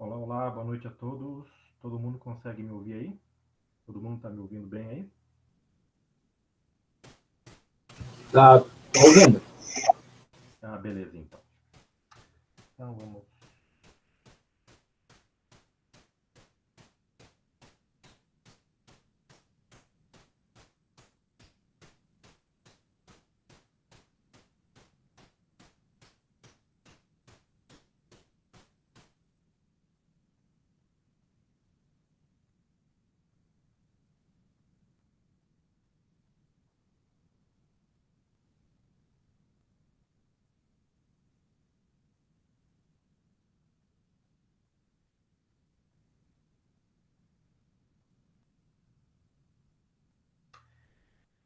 Olá, olá, boa noite a todos. Todo mundo consegue me ouvir aí? Todo mundo está me ouvindo bem aí? Tá ouvindo? Ah, beleza, então. Então vamos.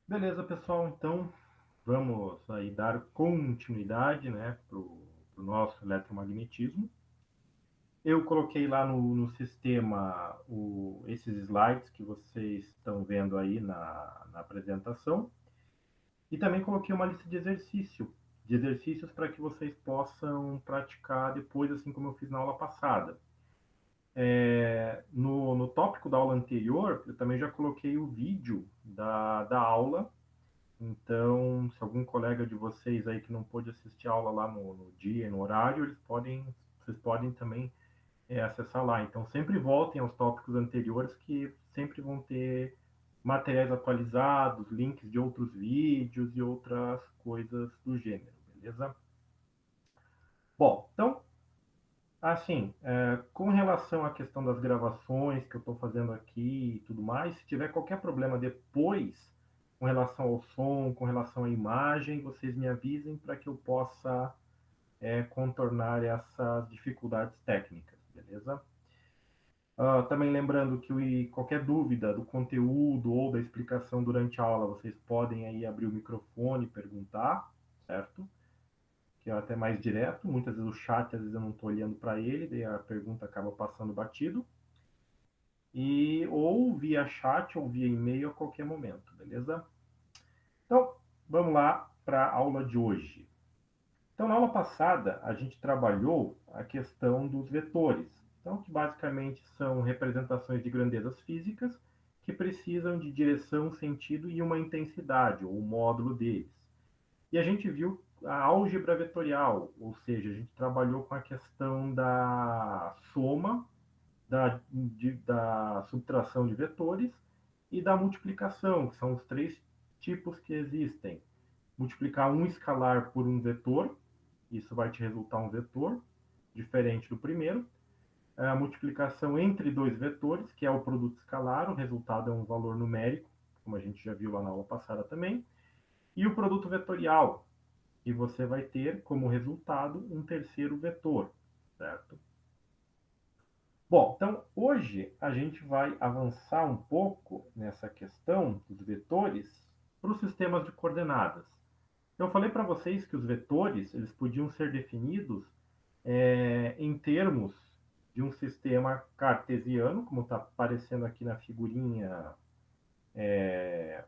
Beleza, pessoal, então vamos aí dar continuidade, né, para o nosso eletromagnetismo. Eu coloquei lá no sistema esses slides que vocês estão vendo aí na apresentação. E também coloquei uma lista de exercícios para que vocês possam praticar depois, assim como eu fiz na aula passada. No tópico da aula anterior, eu também já coloquei o vídeo da aula. Então, se algum colega de vocês aí que não pôde assistir a aula lá no dia, no horário, vocês podem também acessar lá. Então, sempre voltem aos tópicos anteriores que sempre vão ter materiais atualizados, links de outros vídeos e outras coisas do gênero, beleza? Bom, então, assim, com relação à questão das gravações que eu estou fazendo aqui e tudo mais, se tiver qualquer problema depois, com relação ao som, com relação à imagem, vocês me avisem para que eu possa contornar essas dificuldades técnicas, beleza? Também lembrando que qualquer dúvida do conteúdo ou da explicação durante a aula, vocês podem aí abrir o microfone e perguntar, certo? Que é até mais direto. Muitas vezes o chat, às vezes eu não estou olhando para ele, daí a pergunta acaba passando batido. Ou via chat ou via e-mail a qualquer momento, beleza? Então, vamos lá para a aula de hoje. Então, na aula passada, a gente trabalhou a questão dos vetores. Então, que basicamente são representações de grandezas físicas que precisam de direção, sentido e uma intensidade, ou o módulo deles. E a gente viu a álgebra vetorial, ou seja, a gente trabalhou com a questão da soma, da subtração de vetores e da multiplicação, que são os três tipos que existem. Multiplicar um escalar por um vetor, isso vai te resultar um vetor, diferente do primeiro. A multiplicação entre dois vetores, que é o produto escalar, o resultado é um valor numérico, como a gente já viu lá na aula passada também. E o produto vetorial, que você vai ter como resultado um terceiro vetor, certo? Bom, então hoje a gente vai avançar um pouco nessa questão dos vetores para os sistemas de coordenadas. Eu falei para vocês que os vetores eles podiam ser definidos em termos de um sistema cartesiano, como está aparecendo aqui na figurinha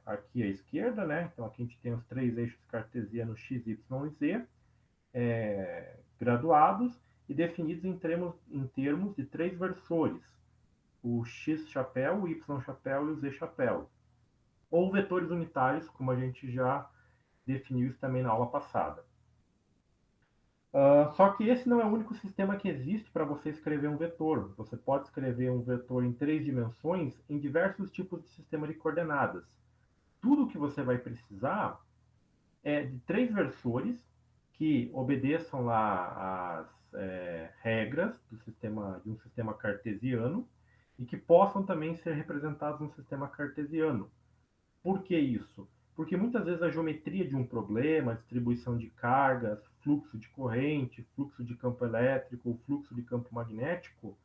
aqui à esquerda, né? Então aqui a gente tem os três eixos cartesianos x, y e z, graduados e definidos em termos de três versores: o x chapéu, o y chapéu e o z chapéu. Ou vetores unitários, como a gente já definiu isso também na aula passada. Só que esse não é o único sistema que existe para você escrever um vetor. Você pode escrever um vetor em três dimensões em diversos tipos de sistema de coordenadas. Tudo que você vai precisar é de três versores que obedeçam lá as regras de um sistema cartesiano e que possam também ser representados no sistema cartesiano. Por que isso? Porque muitas vezes a geometria de um problema, distribuição de cargas, fluxo de corrente, fluxo de campo elétrico, fluxo de campo magnético,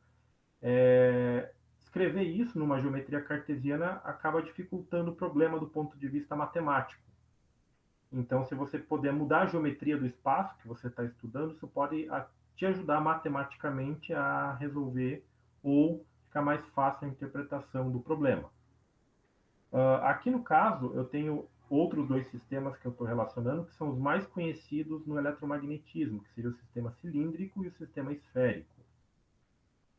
escrever isso numa geometria cartesiana acaba dificultando o problema do ponto de vista matemático. Então, se você puder mudar a geometria do espaço que você está estudando, isso pode te ajudar matematicamente a resolver ou ficar mais fácil a interpretação do problema. Aqui no caso, eu tenho outros dois sistemas que eu estou relacionando, que são os mais conhecidos no eletromagnetismo, que seria o sistema cilíndrico e o sistema esférico.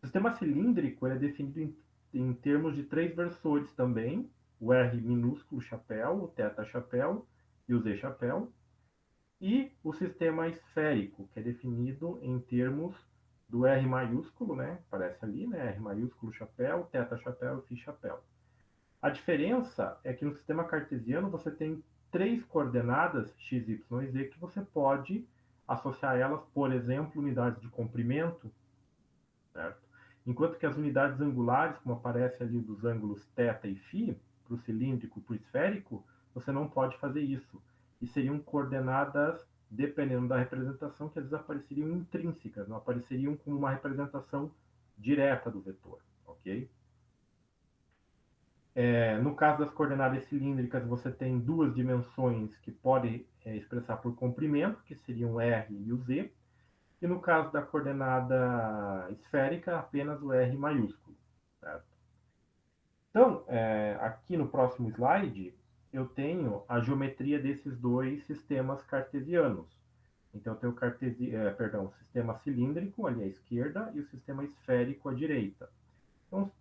O sistema cilíndrico ele é definido em termos de três versores também, o R minúsculo chapéu, o θ chapéu e o Z chapéu, e o sistema esférico, que é definido em termos do R maiúsculo, né? Aparece ali, né? R maiúsculo chapéu, θ chapéu e φ chapéu. A diferença é que no sistema cartesiano você tem três coordenadas x, y e z que você pode associar elas, por exemplo, unidades de comprimento, certo? Enquanto que as unidades angulares, como aparece ali dos ângulos θ e φ, para o cilíndrico e para o esférico, você não pode fazer isso. E seriam coordenadas, dependendo da representação, que às vezes apareceriam intrínsecas, não apareceriam como uma representação direta do vetor, ok? No caso das coordenadas cilíndricas, você tem duas dimensões que podem expressar por comprimento, que seriam o R e o Z, e no caso da coordenada esférica, apenas o R maiúsculo. Certo? Então, aqui no próximo slide, eu tenho a geometria desses dois sistemas cartesianos. Então, eu tenho o sistema cilíndrico ali à esquerda e o sistema esférico à direita. Então,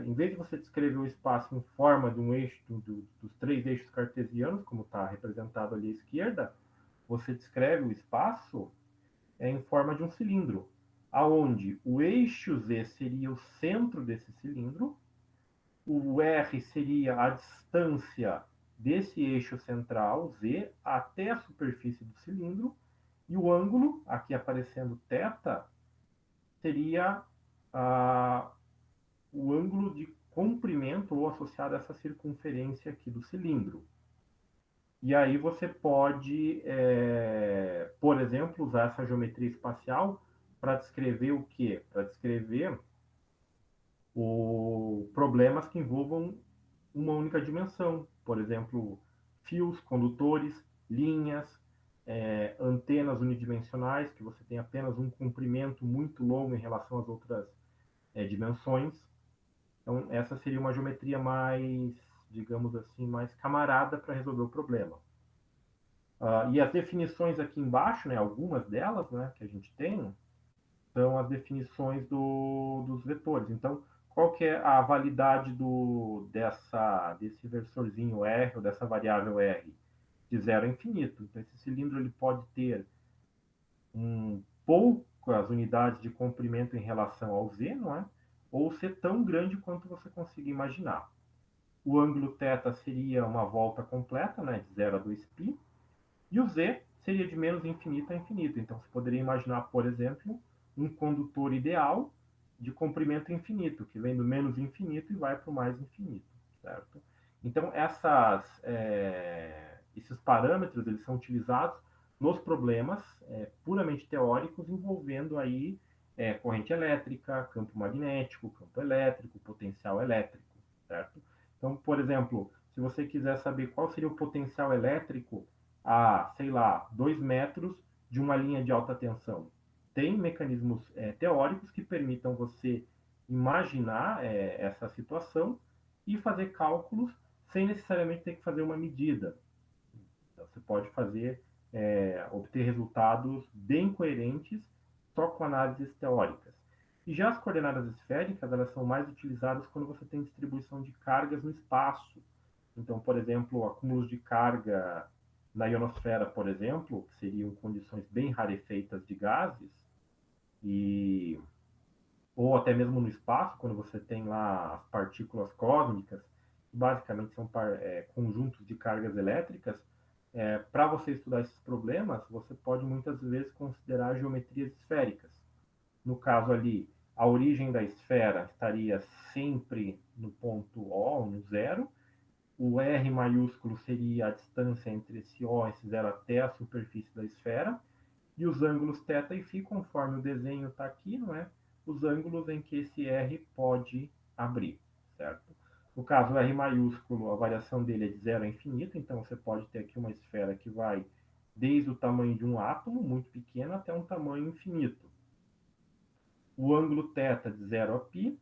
em vez de você descrever o espaço em forma de um eixo, dos três eixos cartesianos, como está representado ali à esquerda, você descreve o espaço em forma de um cilindro, aonde o eixo Z seria o centro desse cilindro, o R seria a distância desse eixo central, Z, até a superfície do cilindro, e o ângulo, aqui aparecendo θ, seria o ângulo de comprimento ou associado a essa circunferência aqui do cilindro. E aí você pode, por exemplo, usar essa geometria espacial para descrever o quê? Para descrever problemas que envolvam uma única dimensão. Por exemplo, fios, condutores, linhas, antenas unidimensionais, que você tem apenas um comprimento muito longo em relação às outras dimensões. Então, essa seria uma geometria mais, digamos assim, mais camarada para resolver o problema. E as definições aqui embaixo, né, algumas delas, né, que a gente tem, são as definições dos vetores. Então, qual que é a validade desse versorzinho R, ou dessa variável R? De 0 a infinito. Então, esse cilindro ele pode ter poucas unidades de comprimento em relação ao Z, não é? Ou ser tão grande quanto você consiga imaginar. O ângulo θ seria uma volta completa, né, de 0 a 2π, e o Z seria de menos infinito a infinito. Então, você poderia imaginar, por exemplo, um condutor ideal de comprimento infinito, que vem do menos infinito e vai para o mais infinito, certo? Então, esses parâmetros eles são utilizados nos problemas puramente teóricos envolvendo aí corrente elétrica, campo magnético, campo elétrico, potencial elétrico, certo? Então, por exemplo, se você quiser saber qual seria o potencial elétrico a, sei lá, 2 metros de uma linha de alta tensão. Tem mecanismos teóricos que permitam você imaginar essa situação e fazer cálculos sem necessariamente ter que fazer uma medida. Então, você pode obter resultados bem coerentes só com análises teóricas. E já as coordenadas esféricas, elas são mais utilizadas quando você tem distribuição de cargas no espaço. Então, por exemplo, acúmulos de carga na ionosfera, por exemplo, que seriam condições bem rarefeitas de gases, ou até mesmo no espaço, quando você tem lá as partículas cósmicas, que basicamente são conjuntos de cargas elétricas, para você estudar esses problemas, você pode muitas vezes considerar geometrias esféricas. No caso ali, a origem da esfera estaria sempre no ponto O, no zero. O R maiúsculo seria a distância entre esse O e esse zero até a superfície da esfera. E os ângulos θ e φ, conforme o desenho está aqui, não é? Os ângulos em que esse R pode abrir, certo? No caso, o R maiúsculo, a variação dele é de 0 a infinito, então você pode ter aqui uma esfera que vai desde o tamanho de um átomo, muito pequeno, até um tamanho infinito. O ângulo θ de 0 a π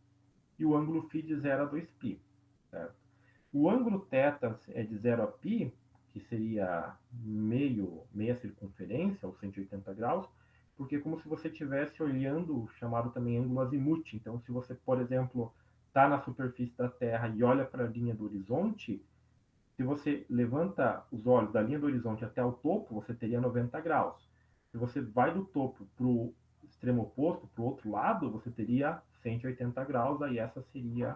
e o ângulo φ de 0 a 2π, certo? O ângulo θ é de 0 a π, que seria meia circunferência, ou 180 graus, porque é como se você estivesse olhando, chamado também ângulo azimuth. Então, se você, por exemplo, está na superfície da Terra e olha para a linha do horizonte, se você levanta os olhos da linha do horizonte até o topo, você teria 90 graus. Se você vai do topo para o extremo oposto, para o outro lado, você teria 180 graus, aí essa seria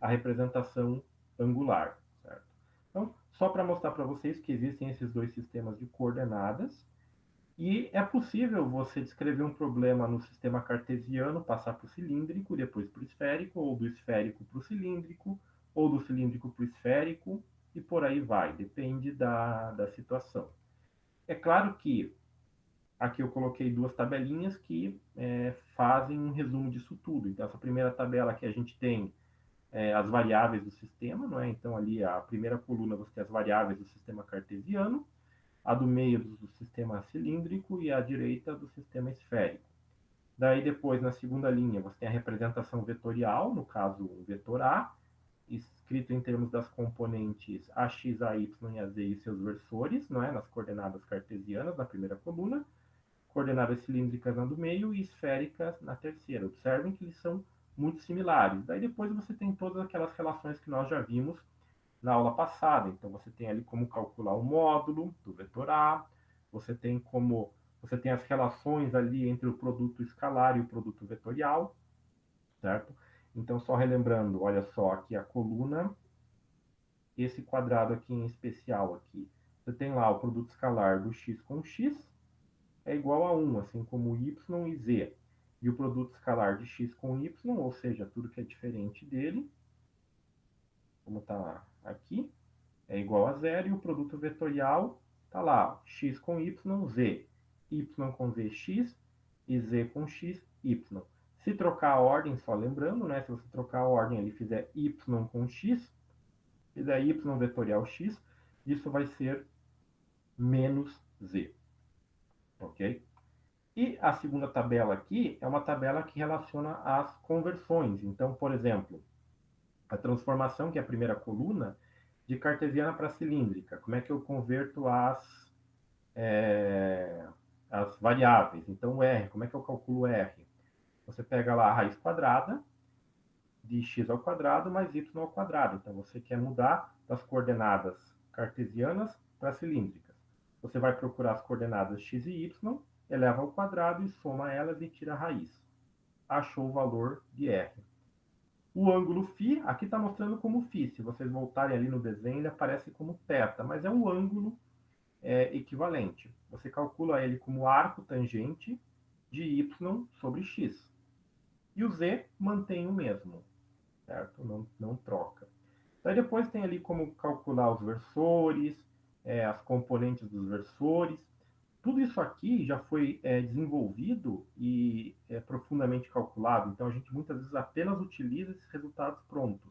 a representação angular, certo? Então, só para mostrar para vocês que existem esses dois sistemas de coordenadas, e é possível você descrever um problema no sistema cartesiano, passar para o cilíndrico, depois para o esférico, ou do esférico para o cilíndrico, ou do cilíndrico para o esférico, e por aí vai, depende da situação. É claro que aqui eu coloquei duas tabelinhas que fazem um resumo disso tudo. Então, essa primeira tabela aqui a gente tem as variáveis do sistema, não é? Então, ali a primeira coluna você tem as variáveis do sistema cartesiano, a do meio do sistema cilíndrico e a direita do sistema esférico. Daí depois, na segunda linha, você tem a representação vetorial, no caso, o vetor A, escrito em termos das componentes AX, AY e AZ e seus versores, não é? Nas coordenadas cartesianas, na primeira coluna, coordenadas cilíndricas na do meio e esféricas na terceira. Observem que eles são muito similares. Daí depois você tem todas aquelas relações que nós já vimos na aula passada. Então você tem ali como calcular o módulo do vetor A, você tem as relações ali entre o produto escalar e o produto vetorial, certo? Então só relembrando, olha só aqui a coluna, esse quadrado aqui em especial aqui. Você tem lá o produto escalar do x com x é igual a 1, assim como y e z. E o produto escalar de x com y, ou seja, tudo que é diferente dele, como está aqui, é igual a zero, e o produto vetorial está lá, x com y, z. Y com z, x, e z com x, y. Se trocar a ordem, só lembrando, né? Se você trocar a ordem ali, fizer y com x, fizer y vetorial x, isso vai ser menos z. Ok? E a segunda tabela aqui é uma tabela que relaciona as conversões. Então, por exemplo, a transformação, que é a primeira coluna, de cartesiana para cilíndrica. Como é que eu converto as variáveis? Então, o R, como é que eu calculo R? Você pega lá a raiz quadrada de x ao quadrado mais y ao quadrado. Então, você quer mudar das coordenadas cartesianas para cilíndricas. Você vai procurar as coordenadas x e y, eleva ao quadrado e soma elas e tira a raiz. Achou o valor de R. O ângulo φ, aqui está mostrando como φ. Se vocês voltarem ali no desenho, ele aparece como θ, mas é um ângulo equivalente. Você calcula ele como arco tangente de y sobre x. E o z mantém o mesmo, certo? Não troca. Daí depois tem ali como calcular os versores, as componentes dos versores. Tudo isso aqui já foi desenvolvido e profundamente calculado, então a gente muitas vezes apenas utiliza esses resultados prontos.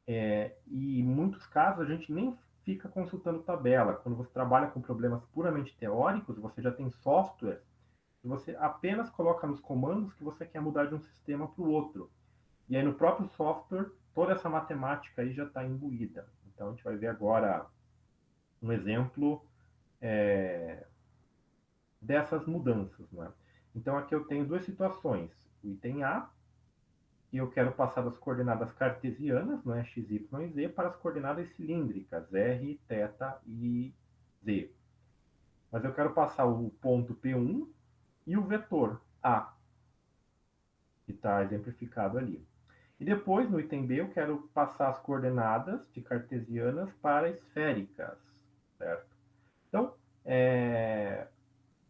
E em muitos casos a gente nem fica consultando tabela. Quando você trabalha com problemas puramente teóricos, você já tem software que você apenas coloca nos comandos que você quer mudar de um sistema para o outro. E aí no próprio software, toda essa matemática aí já está imbuída. Então a gente vai ver agora um exemplo dessas mudanças, né? Então aqui eu tenho duas situações. O item A, e eu quero passar das coordenadas cartesianas, não é, x, y e z, para as coordenadas cilíndricas, r, θ e z. Mas eu quero passar o ponto P1 e o vetor A, que está exemplificado ali. E depois, no item B, eu quero passar as coordenadas de cartesianas para esféricas, certo? Então,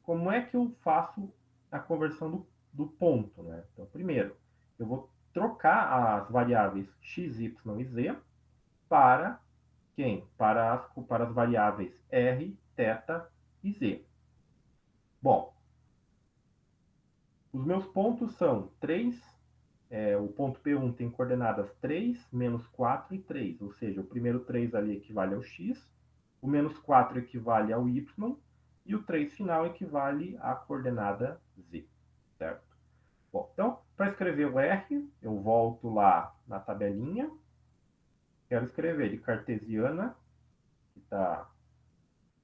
como é que eu faço a conversão do ponto, né? Então, primeiro, eu vou trocar as variáveis x, y e z para quem? Para as variáveis r, θ e z. Bom, os meus pontos são 3, o ponto P1 tem coordenadas 3, menos 4 e 3, ou seja, o primeiro 3 ali equivale ao x, o menos 4 equivale ao y, e o 3 final equivale à coordenada z, certo? Bom, então, para escrever o R, eu volto lá na tabelinha, quero escrever de cartesiana, que está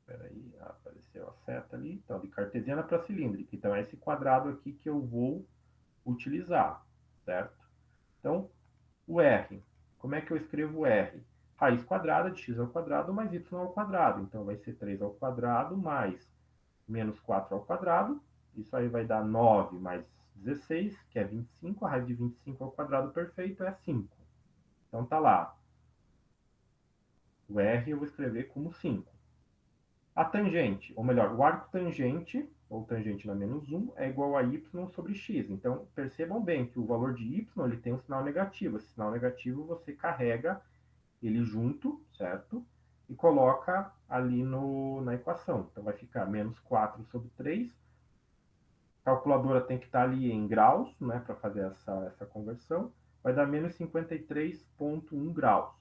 Espera aí, apareceu a seta ali. Então, de cartesiana para cilíndrica. Então, é esse quadrado aqui que eu vou utilizar, certo? Então, o R. Como é que eu escrevo o R? Raiz quadrada de x ao quadrado mais y ao quadrado. Então, vai ser 3 ao quadrado mais menos 4 ao quadrado. Isso aí vai dar 9 mais 16, que é 25. A raiz de 25 ao quadrado perfeito é 5. Então, tá lá. O R eu vou escrever como 5. A tangente, ou melhor, o arco tangente, ou tangente na menos 1, é igual a y sobre x. Então, percebam bem que o valor de y ele tem um sinal negativo. Esse sinal negativo você carrega ele junto, certo? E coloca ali na equação. Então, vai ficar menos 4 sobre 3. A calculadora tem que estar ali em graus, né, para fazer essa conversão. Vai dar menos 53,1 graus.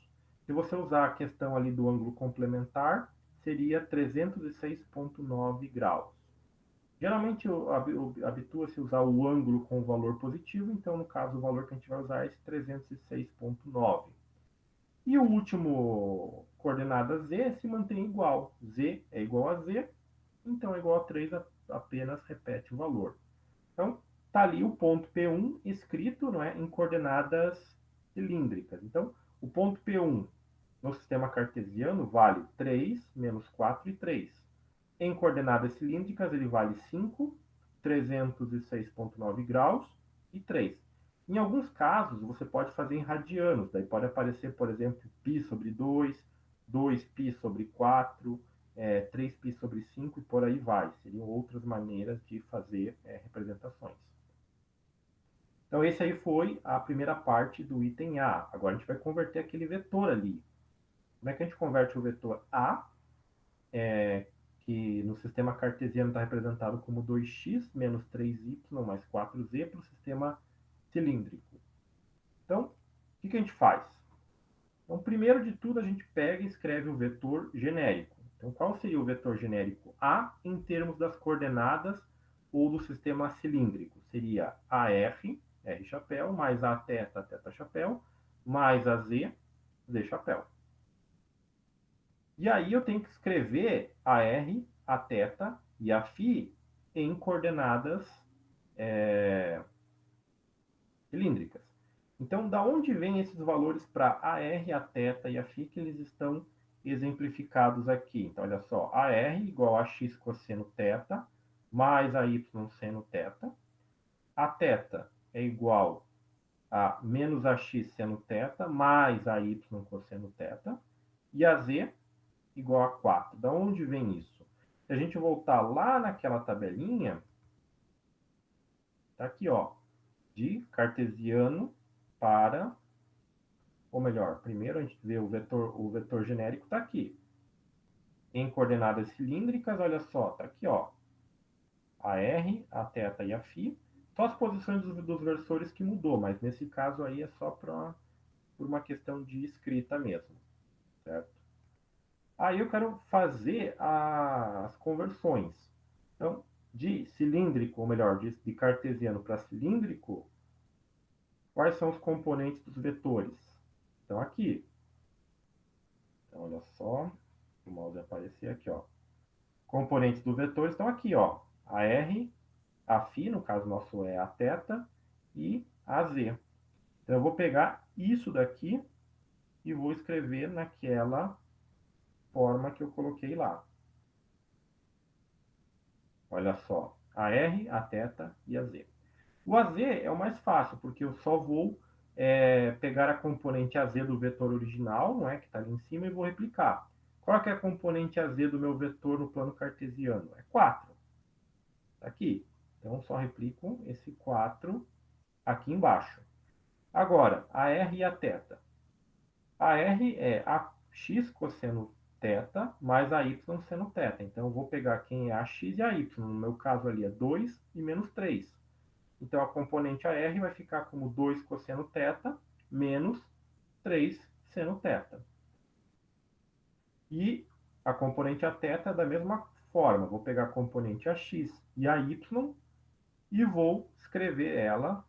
Se você usar a questão ali do ângulo complementar, seria 306,9 graus. Geralmente habitua-se usar o ângulo com o valor positivo, então no caso o valor que a gente vai usar é esse 306,9. E o último coordenada z se mantém igual. Z é igual a z, então é igual a 3, apenas repete o valor. Então, está ali o ponto P1 escrito, não é, em coordenadas cilíndricas. Então, o ponto P1 no sistema cartesiano vale 3, menos 4 e 3. Em coordenadas cilíndricas, ele vale 5, 306,9 graus e 3. Em alguns casos, você pode fazer em radianos. Daí pode aparecer, por exemplo, π sobre 2, 2π sobre 4, 3π sobre 5 e por aí vai. Seriam outras maneiras de fazer representações. Então, esse aí foi a primeira parte do item A. Agora, a gente vai converter aquele vetor ali. Como é que a gente converte o vetor A, que no sistema cartesiano está representado como 2x menos 3y mais 4z, para o sistema cilíndrico? Então, o que a gente faz? Então, primeiro de tudo, a gente pega e escreve o vetor genérico. Então, qual seria o vetor genérico A em termos das coordenadas ou do sistema cilíndrico? Seria AR, R chapéu, mais A teta, teta chapéu, mais AZ, Z chapéu. E aí eu tenho que escrever a R, a teta e a φ em coordenadas cilíndricas. Então, da onde vêm esses valores para a R, a teta e a φ que eles estão exemplificados aqui? Então, olha só, a R igual a x cosseno teta mais a y seno teta. A teta é igual a menos ax seno teta mais a y cosseno teta. E a z igual a 4. Da onde vem isso? Se a gente voltar lá naquela tabelinha, tá aqui, ó, de cartesiano para, ou melhor, primeiro a gente vê o vetor genérico tá aqui. Em coordenadas cilíndricas, olha só, tá aqui, ó, a R, a teta e a φ. Só as posições dos versores que mudou, mas nesse caso aí é só por uma questão de escrita mesmo, certo? Aí eu quero fazer as conversões. Então, de cilíndrico, ou melhor, de cartesiano para cilíndrico, quais são os componentes dos vetores? Então, aqui. Então, olha só, o mouse aparecer aqui, ó. Componentes do vetor estão aqui, ó. A R, a φ, no caso nosso é a teta, e a z. Então, eu vou pegar isso daqui e vou escrever naquela forma que eu coloquei lá. Olha só, a R, a teta e a z. O AZ é o mais fácil, porque eu só vou pegar a componente AZ do vetor original, não é, que está ali em cima, e vou replicar. Qual que é a componente AZ do meu vetor no plano cartesiano? É 4. Está aqui. Então, só replico esse 4 aqui embaixo. Agora, a R e a teta. A R é a x cosseno teta mais a y seno teta. Então, eu vou pegar quem é a x e a y. No meu caso ali é 2 e menos 3. Então, a componente AR vai ficar como 2 cosseno teta menos 3 seno teta. E a componente Aθ da mesma forma. Vou pegar a componente AX e a Y e vou escrever ela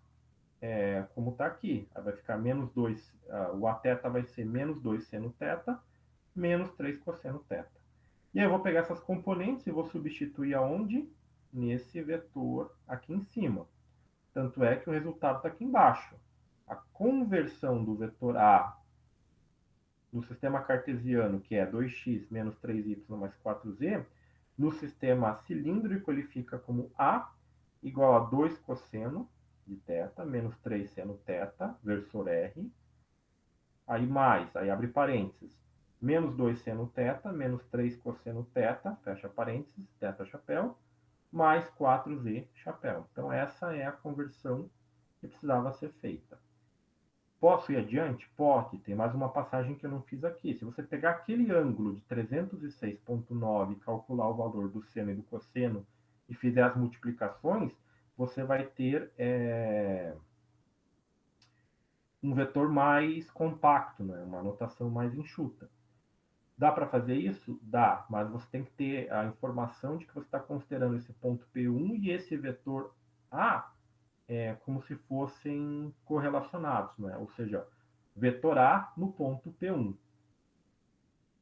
como está aqui. Vai ficar menos 2, o Aθ vai ser menos 2 seno teta menos 3 cosseno teta. E aí eu vou pegar essas componentes e vou substituir aonde? Nesse vetor aqui em cima. Tanto é que o resultado está aqui embaixo. A conversão do vetor A no sistema cartesiano, que é 2x menos 3y mais 4z, no sistema cilíndrico ele fica como A igual a 2 cosseno de θ menos 3 seno θ, versor R. Aí mais, aí abre parênteses, menos 2 seno θ, menos 3 cosseno θ, fecha parênteses, θ chapéu, mais 4z chapéu. Então essa é a conversão que precisava ser feita. Posso ir adiante? Pode. Tem mais uma passagem que eu não fiz aqui. Se você pegar aquele ângulo de 306,9 e calcular o valor do seno e do cosseno e fizer as multiplicações, você vai ter um vetor mais compacto, né? Uma notação mais enxuta. Dá para fazer isso? Dá, mas você tem que ter a informação de que você está considerando esse ponto P1 e esse vetor A como se fossem correlacionados, né? Ou seja, vetor A no ponto P1.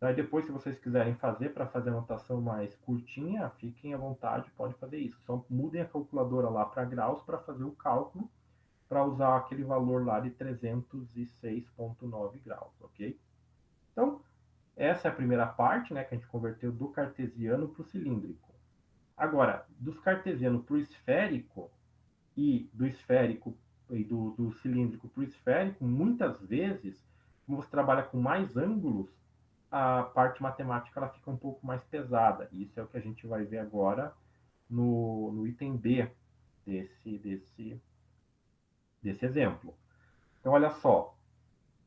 Daí depois, se vocês quiserem fazer, para fazer a notação mais curtinha, fiquem à vontade, pode fazer isso. Só mudem a calculadora lá para graus para fazer o cálculo, para usar aquele valor lá de 306,9 graus, ok? Então, essa é a primeira parte, né, que a gente converteu do cartesiano para o cilíndrico. Agora, dos cartesiano para o esférico e do esférico e do cilíndrico para o esférico, muitas vezes, como você trabalha com mais ângulos, a parte matemática ela fica um pouco mais pesada. Isso é o que a gente vai ver agora no item B desse exemplo. Então, olha só,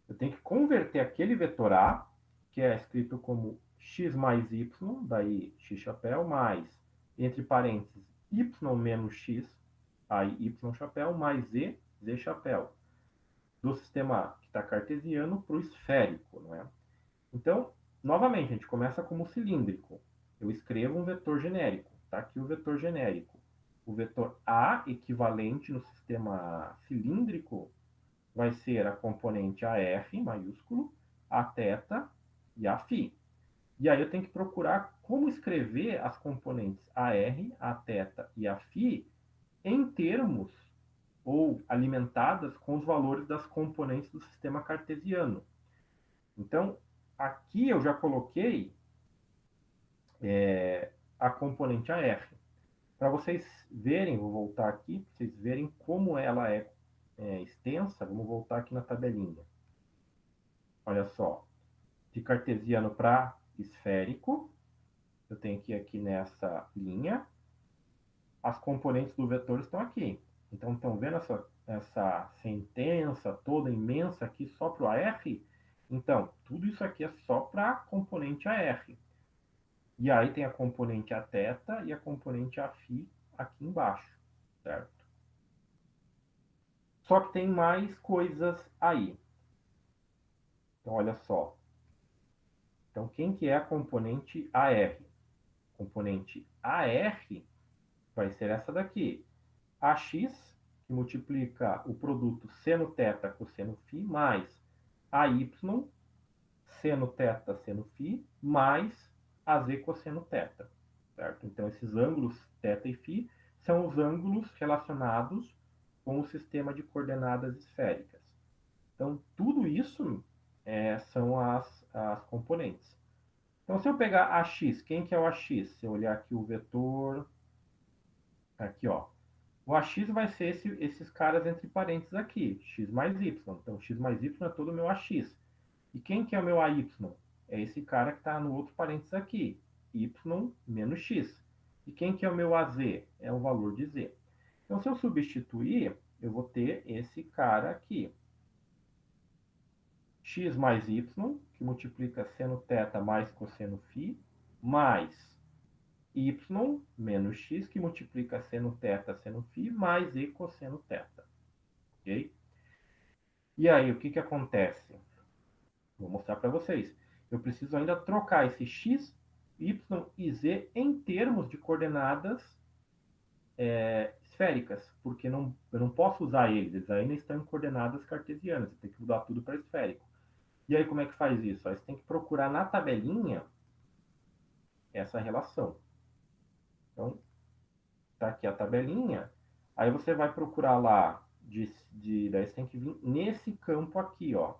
eu tenho que converter aquele vetor A, que é escrito como x mais y, daí x chapéu, mais, entre parênteses, y menos x, aí y chapéu, mais z chapéu, do sistema que está cartesiano para o esférico, não é? Então, novamente, a gente começa como cilíndrico. Eu escrevo um vetor genérico. Está aqui o vetor genérico. O vetor A equivalente no sistema cilíndrico vai ser a componente AR maiúsculo, a θ e a φ. E aí eu tenho que procurar como escrever as componentes AR, a θ e a φ em termos ou alimentadas com os valores das componentes do sistema cartesiano. Então, aqui eu já coloquei a componente AR. Para vocês verem, vou voltar aqui, para vocês verem como ela é extensa, vamos voltar aqui na tabelinha. Olha só, de cartesiano para esférico, eu tenho que ir aqui nessa linha, as componentes do vetor estão aqui. Então, estão vendo essa sentença toda imensa aqui só para o AR? Então, tudo isso aqui é só para a componente AR. E aí tem a componente a θ e a componente a φ aqui embaixo, certo? Só que tem mais coisas aí. Então, olha só. Então, quem que é a componente AR? Componente AR vai ser essa daqui. AX, que multiplica o produto seno θ cosseno φ, mais AY, seno θ seno φ, mais AZ cosseno θ. Certo? Então, esses ângulos θ e φ são os ângulos relacionados com o sistema de coordenadas esféricas. Então, tudo isso são as componentes. Então, se eu pegar AX, quem que é o AX? Se eu olhar aqui o vetor, aqui, ó. O AX vai ser esses caras entre parênteses aqui, x mais y. Então, x mais y é todo o meu AX. E quem que é o meu AY? É esse cara que está no outro parênteses aqui, y menos x. E quem que é o meu AZ? É o valor de z. Então, se eu substituir, eu vou ter esse cara aqui. X mais y, que multiplica seno θ mais cosseno φ, mais y menos x, que multiplica seno θ seno φ, mais e cosseno θ. Ok? E aí, o que, que acontece? Vou mostrar para vocês. Eu preciso ainda trocar esse x, y e z em termos de coordenadas esféricas, porque eu não posso usar eles ainda estão em coordenadas cartesianas, eu tenho que mudar tudo para esférico. E aí, como é que faz isso? Aí você tem que procurar na tabelinha essa relação. Então, tá aqui a tabelinha. Aí você vai procurar lá, daí você tem que vir nesse campo aqui, ó,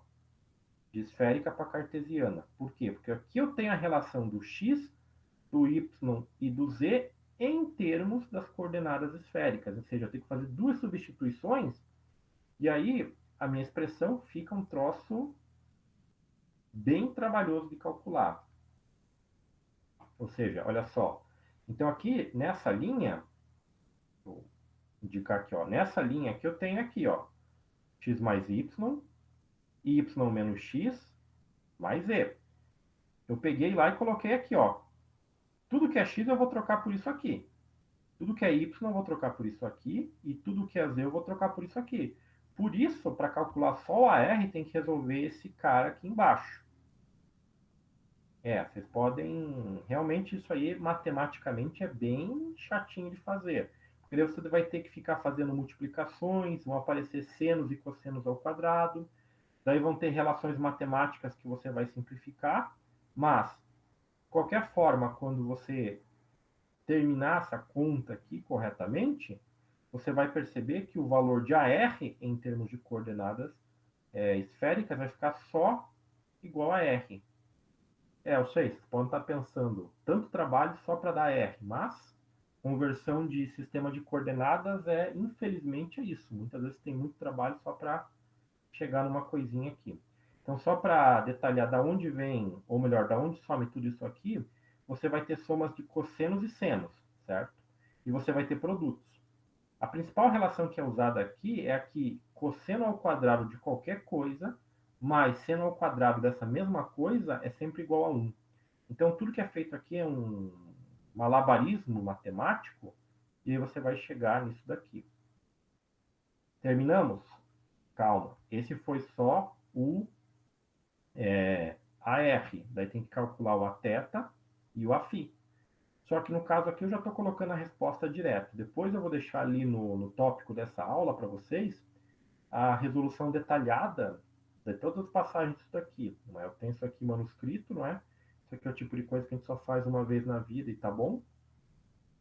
de esférica para cartesiana. Por quê? Porque aqui eu tenho a relação do x, do y e do z em termos das coordenadas esféricas. Ou seja, eu tenho que fazer duas substituições e aí a minha expressão fica um troço bem trabalhoso de calcular. Ou seja, olha só. Então aqui, nessa linha, vou indicar aqui, ó, nessa linha que eu tenho aqui, ó, x mais y, y menos x mais z. Eu peguei lá e coloquei aqui, ó. Tudo que é x eu vou trocar por isso aqui. Tudo que é y eu vou trocar por isso aqui. E tudo que é z eu vou trocar por isso aqui. Por isso, para calcular só o AR, tem que resolver esse cara aqui embaixo. Vocês podem... Realmente isso aí, matematicamente, é bem chatinho de fazer. Porque daí você vai ter que ficar fazendo multiplicações, vão aparecer senos e cossenos ao quadrado. Daí vão ter relações matemáticas que você vai simplificar. Mas, de qualquer forma, quando você terminar essa conta aqui corretamente, você vai perceber que o valor de AR, em termos de coordenadas esféricas, vai ficar só igual a R. Eu sei, vocês podem estar pensando, tanto trabalho só para dar R, mas conversão de sistema de coordenadas infelizmente, é isso. Muitas vezes tem muito trabalho só para chegar numa coisinha aqui. Então, só para detalhar da onde vem, ou melhor, da onde some tudo isso aqui, você vai ter somas de cossenos e senos, certo? E você vai ter produtos. A principal relação que é usada aqui é a que cosseno ao quadrado de qualquer coisa mais seno ao quadrado dessa mesma coisa é sempre igual a 1. Então, tudo que é feito aqui é um malabarismo matemático e aí você vai chegar nisso daqui. Terminamos? Calma. Esse foi só o AR. Daí tem que calcular o Aθ e o Aφ. Só que no caso aqui eu já estou colocando a resposta direto. Depois eu vou deixar ali no tópico dessa aula para vocês a resolução detalhada de todas as passagens disso daqui. Não é? Eu tenho isso aqui manuscrito, não é? Isso aqui é o tipo de coisa que a gente só faz uma vez na vida e tá bom.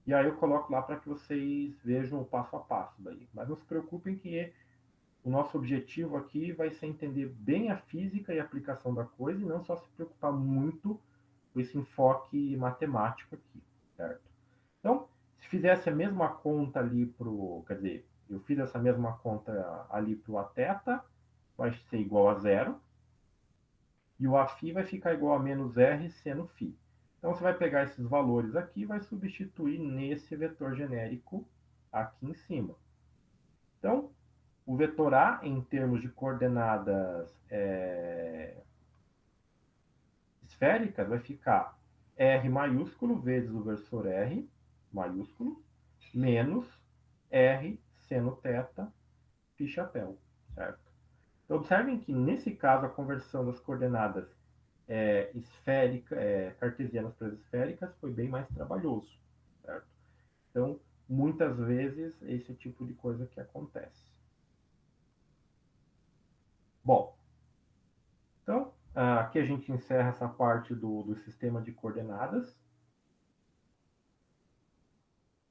E aí eu coloco lá para que vocês vejam o passo a passo daí. Mas não se preocupem que o nosso objetivo aqui vai ser entender bem a física e a aplicação da coisa e não só se preocupar muito com esse enfoque matemático aqui, certo? Então, se fizesse a mesma conta ali quer dizer, eu fiz essa mesma conta ali para o Aθ, vai ser igual a zero, e o Aφ vai ficar igual a menos R seno φ. Então, você vai pegar esses valores aqui e vai substituir nesse vetor genérico aqui em cima. Então, o vetor A, em termos de coordenadas esféricas, vai ficar R maiúsculo vezes o vetor R maiúsculo, menos R seno θ φ chapéu, certo? Então, observem que, nesse caso, a conversão das coordenadas cartesianas para as esféricas foi bem mais trabalhoso, certo? Então, muitas vezes, esse tipo de coisa que acontece. Bom, então, aqui a gente encerra essa parte do sistema de coordenadas.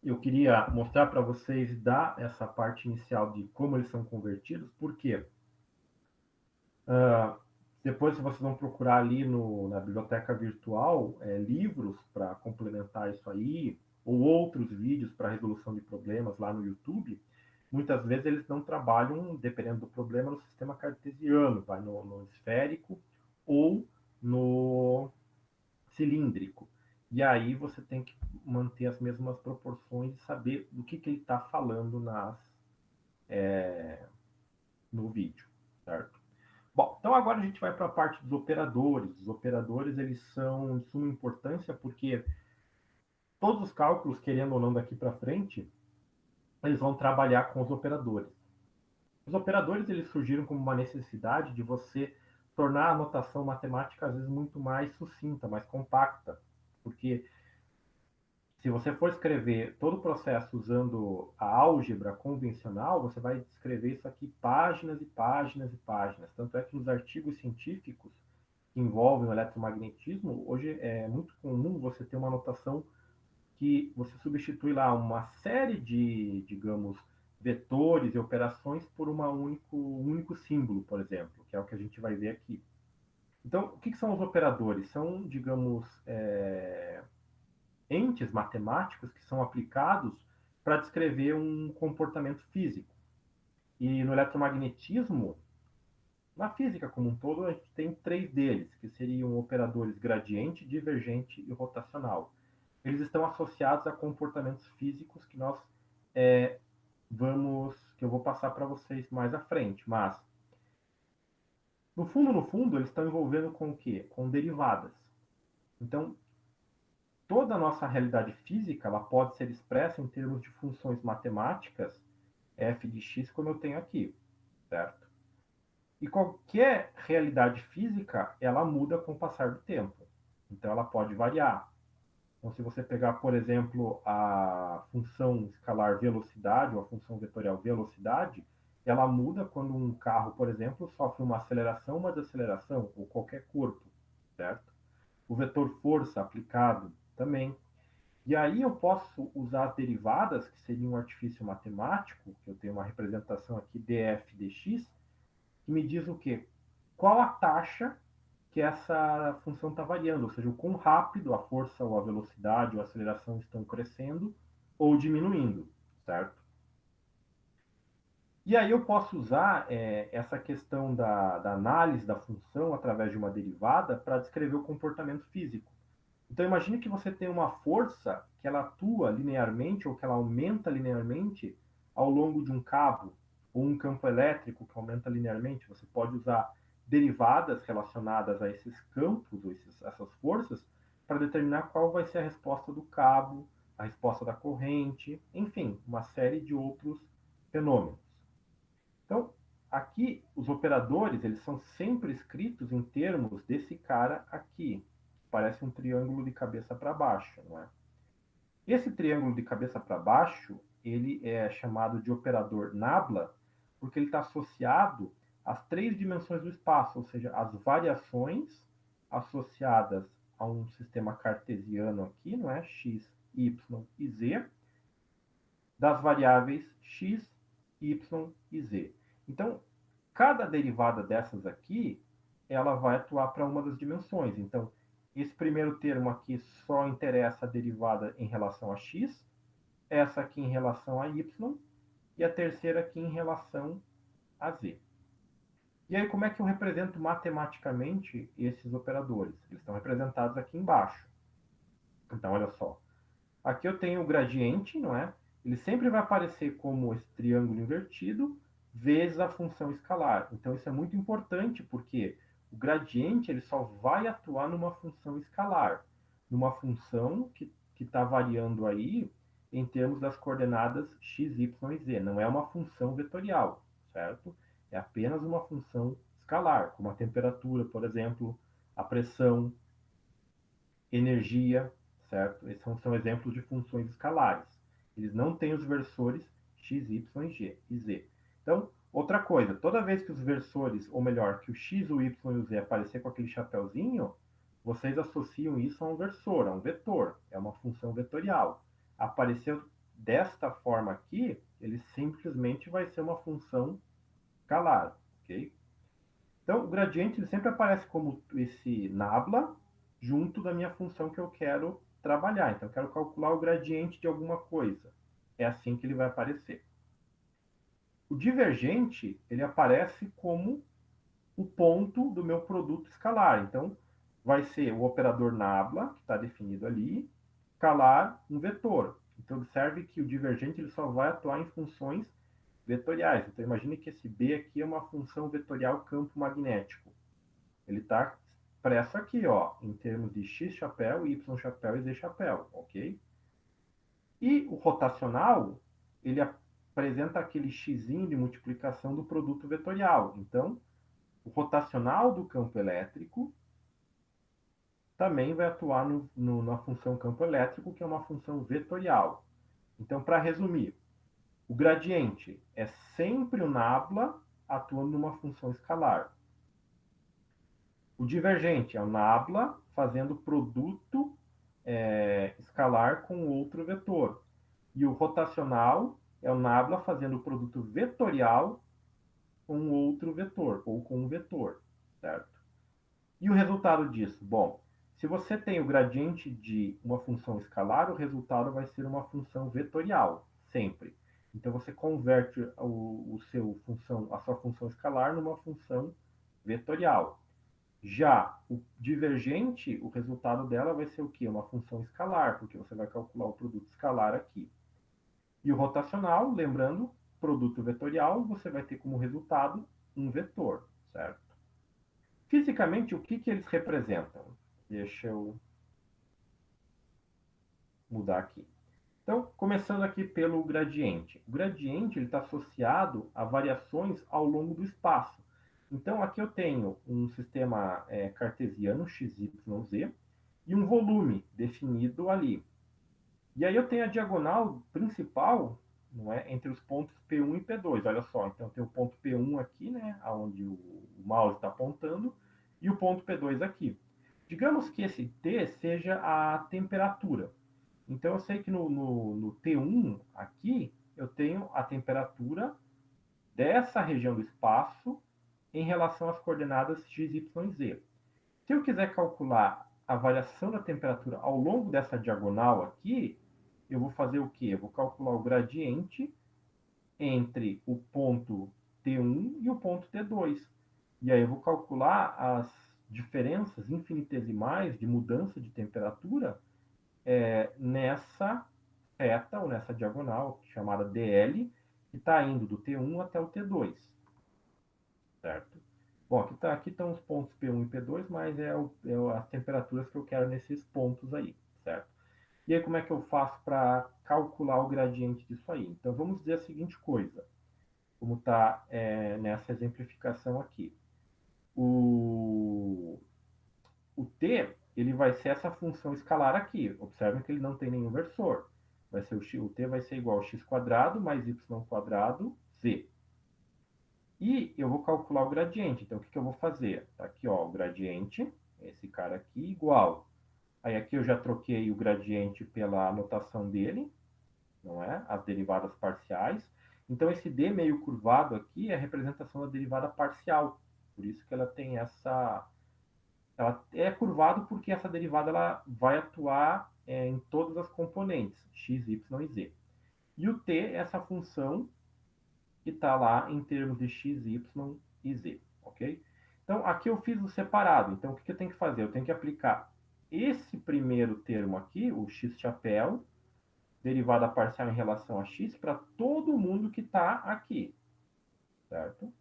Eu queria mostrar para vocês essa parte inicial de como eles são convertidos, porque depois vocês vão procurar ali na biblioteca virtual livros para complementar isso aí, ou outros vídeos para resolução de problemas lá no YouTube. Muitas vezes eles não trabalham, dependendo do problema, no sistema cartesiano, vai no esférico ou no cilíndrico. E aí você tem que manter as mesmas proporções e saber do que ele está falando no vídeo, certo? Bom, então agora a gente vai para a parte dos operadores. Os operadores, eles são de suma importância porque todos os cálculos, querendo ou não daqui para frente, eles vão trabalhar com os operadores. Os operadores, eles surgiram como uma necessidade de você tornar a notação matemática, às vezes, muito mais sucinta, mais compacta. Porque se você for escrever todo o processo usando a álgebra convencional, você vai escrever isso aqui páginas e páginas e páginas. Tanto é que nos artigos científicos, que envolvem o eletromagnetismo, hoje é muito comum você ter uma notação que você substitui lá uma série de, digamos, vetores e operações por um único símbolo, por exemplo, que é o que a gente vai ver aqui. Então, o que são os operadores? São, digamos, entes matemáticos que são aplicados para descrever um comportamento físico. E no eletromagnetismo, na física como um todo, a gente tem 3 deles, que seriam operadores gradiente, divergente e rotacional. Eles estão associados a comportamentos físicos que nós que eu vou passar para vocês mais à frente. Mas, no fundo, eles estão envolvendo com o quê? Com derivadas. Então, toda a nossa realidade física ela pode ser expressa em termos de funções matemáticas f de x, como eu tenho aqui, certo? E qualquer realidade física, ela muda com o passar do tempo. Então, ela pode variar. Então, se você pegar, por exemplo, a função escalar velocidade, ou a função vetorial velocidade, ela muda quando um carro, por exemplo, sofre uma aceleração, uma desaceleração, ou qualquer corpo, certo? O vetor força aplicado também. E aí eu posso usar as derivadas, que seria um artifício matemático, que eu tenho uma representação aqui df dx, que me diz o quê? Qual a taxa que essa função está variando, ou seja, o quão rápido a força ou a velocidade ou a aceleração estão crescendo ou diminuindo, certo? E aí eu posso usar essa questão da análise da função através de uma derivada para descrever o comportamento físico. Então imagine que você tem uma força que ela atua linearmente ou que ela aumenta linearmente ao longo de um cabo ou um campo elétrico que aumenta linearmente. Você pode usar derivadas relacionadas a esses campos ou essas forças para determinar qual vai ser a resposta do cabo, a resposta da corrente, enfim, uma série de outros fenômenos. Então, aqui os operadores eles são sempre escritos em termos desse cara aqui. Parece um triângulo de cabeça para baixo, não é? Esse triângulo de cabeça para baixo, ele é chamado de operador nabla, porque ele está associado às 3 dimensões do espaço, ou seja, às variações associadas a um sistema cartesiano aqui, não é? X, Y e Z, das variáveis x, y e z. Então, cada derivada dessas aqui, ela vai atuar para uma das dimensões. Então, esse primeiro termo aqui só interessa a derivada em relação a x, essa aqui em relação a y, e a terceira aqui em relação a z. E aí, como é que eu represento matematicamente esses operadores? Eles estão representados aqui embaixo. Então, olha só. Aqui eu tenho o gradiente, não é? Ele sempre vai aparecer como esse triângulo invertido vezes a função escalar. Então isso é muito importante porque o gradiente ele só vai atuar numa função escalar, numa função que está variando aí em termos das coordenadas x, y e z. Não é uma função vetorial, certo? É apenas uma função escalar, como a temperatura, por exemplo, a pressão, energia, certo? Esses são exemplos de funções escalares. Eles não têm os versores x, y e z. Então, outra coisa, toda vez que os versores, ou melhor, que o x, o y e o z aparecer com aquele chapéuzinho, vocês associam isso a um versor, a um vetor. É uma função vetorial. Apareceu desta forma aqui, ele simplesmente vai ser uma função escalar, ok? Então, o gradiente ele sempre aparece como esse nabla junto da minha função que eu quero trabalhar. Então, eu quero calcular o gradiente de alguma coisa. É assim que ele vai aparecer. O divergente, ele aparece como o ponto do meu produto escalar. Então, vai ser o operador nabla, que está definido ali, escalar um vetor. Então, observe que o divergente ele só vai atuar em funções vetoriais. Então, imagine que esse B aqui é uma função vetorial campo magnético. Ele está expresso aqui, ó, em termos de x chapéu, y chapéu e z chapéu, ok? E o rotacional, ele apresenta aquele x de multiplicação do produto vetorial. Então, o rotacional do campo elétrico também vai atuar na função campo elétrico, que é uma função vetorial. Então, para resumir, o gradiente é sempre o nabla atuando numa função escalar. O divergente é o nabla fazendo produto escalar com outro vetor. E o rotacional é o nabla fazendo o produto vetorial com outro vetor, ou com um vetor, certo? E o resultado disso? Bom, se você tem o gradiente de uma função escalar, o resultado vai ser uma função vetorial, sempre. Então você converte a sua função escalar numa função vetorial. Já o divergente, o resultado dela vai ser o quê? Uma função escalar, porque você vai calcular o produto escalar aqui. E o rotacional, lembrando, produto vetorial, você vai ter como resultado um vetor, certo? Fisicamente, o que eles representam? Deixa eu mudar aqui. Então, começando aqui pelo gradiente. O gradiente está associado a variações ao longo do espaço. Então, aqui eu tenho um sistema cartesiano, x, y, z, e um volume definido ali. E aí eu tenho a diagonal principal, não é, entre os pontos P1 e P2. Olha só, então tem o ponto P1 aqui, né, onde o mouse está apontando, e o ponto P2 aqui. Digamos que esse T seja a temperatura. Então eu sei que no T1 aqui eu tenho a temperatura dessa região do espaço em relação às coordenadas x, y e z. Se eu quiser calcular a variação da temperatura ao longo dessa diagonal aqui, eu vou fazer o quê? Eu vou calcular o gradiente entre o ponto T1 e o ponto T2. E aí eu vou calcular as diferenças infinitesimais de mudança de temperatura nessa reta, ou nessa diagonal, chamada DL, que está indo do T1 até o T2. Certo? Bom, aqui estão os pontos P1 e P2, mas as temperaturas que eu quero nesses pontos aí, certo? E aí, como é que eu faço para calcular o gradiente disso aí? Então, vamos dizer a seguinte coisa, como está nessa exemplificação aqui. O t, ele vai ser essa função escalar aqui. Observem que ele não tem nenhum versor. O t vai ser igual a x quadrado mais y quadrado z. E eu vou calcular o gradiente. Então, o que eu vou fazer? Tá aqui, ó, o gradiente, esse cara aqui, igual. Aí aqui eu já troquei o gradiente pela anotação dele, não é? As derivadas parciais. Então, esse d meio curvado aqui é a representação da derivada parcial. Por isso que ela tem essa... Ela é curvado porque essa derivada ela vai atuar em todas as componentes, x, y e z. E o t é essa função que está lá em termos de x, y e z, ok? Então, aqui eu fiz o separado. Então, o que eu tenho que fazer? Eu tenho que aplicar esse primeiro termo aqui, o x chapéu, derivada parcial em relação a x, para todo mundo que está aqui, certo?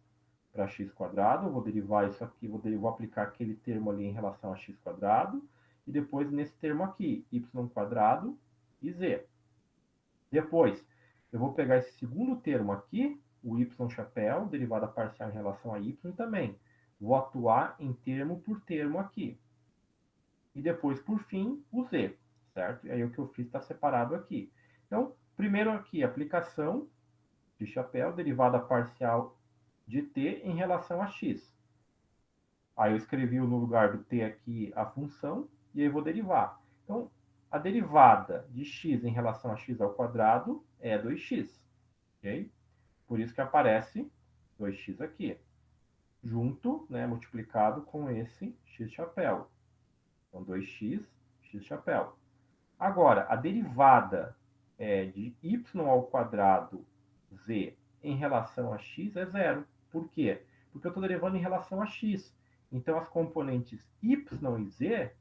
Para x quadrado, eu vou derivar isso aqui, vou aplicar aquele termo ali em relação a x quadrado, e depois nesse termo aqui, y quadrado e z. Depois, eu vou pegar esse segundo termo aqui, o y chapéu, derivada parcial em relação a y também. Vou atuar em termo por termo aqui. E depois, por fim, o z, certo? E aí o que eu fiz está separado aqui. Então, primeiro aqui, aplicação de chapéu, derivada parcial de t em relação a x. Aí eu escrevi no lugar do t aqui a função, e aí eu vou derivar. Então, a derivada de x em relação a x ao quadrado é 2x. Ok? Por isso que aparece 2x aqui, junto, né, multiplicado com esse x chapéu. Então, 2x, x chapéu. Agora, a derivada de y ao quadrado z em relação a x é zero. Por quê? Porque eu estou derivando em relação a x. Então, as componentes y e z,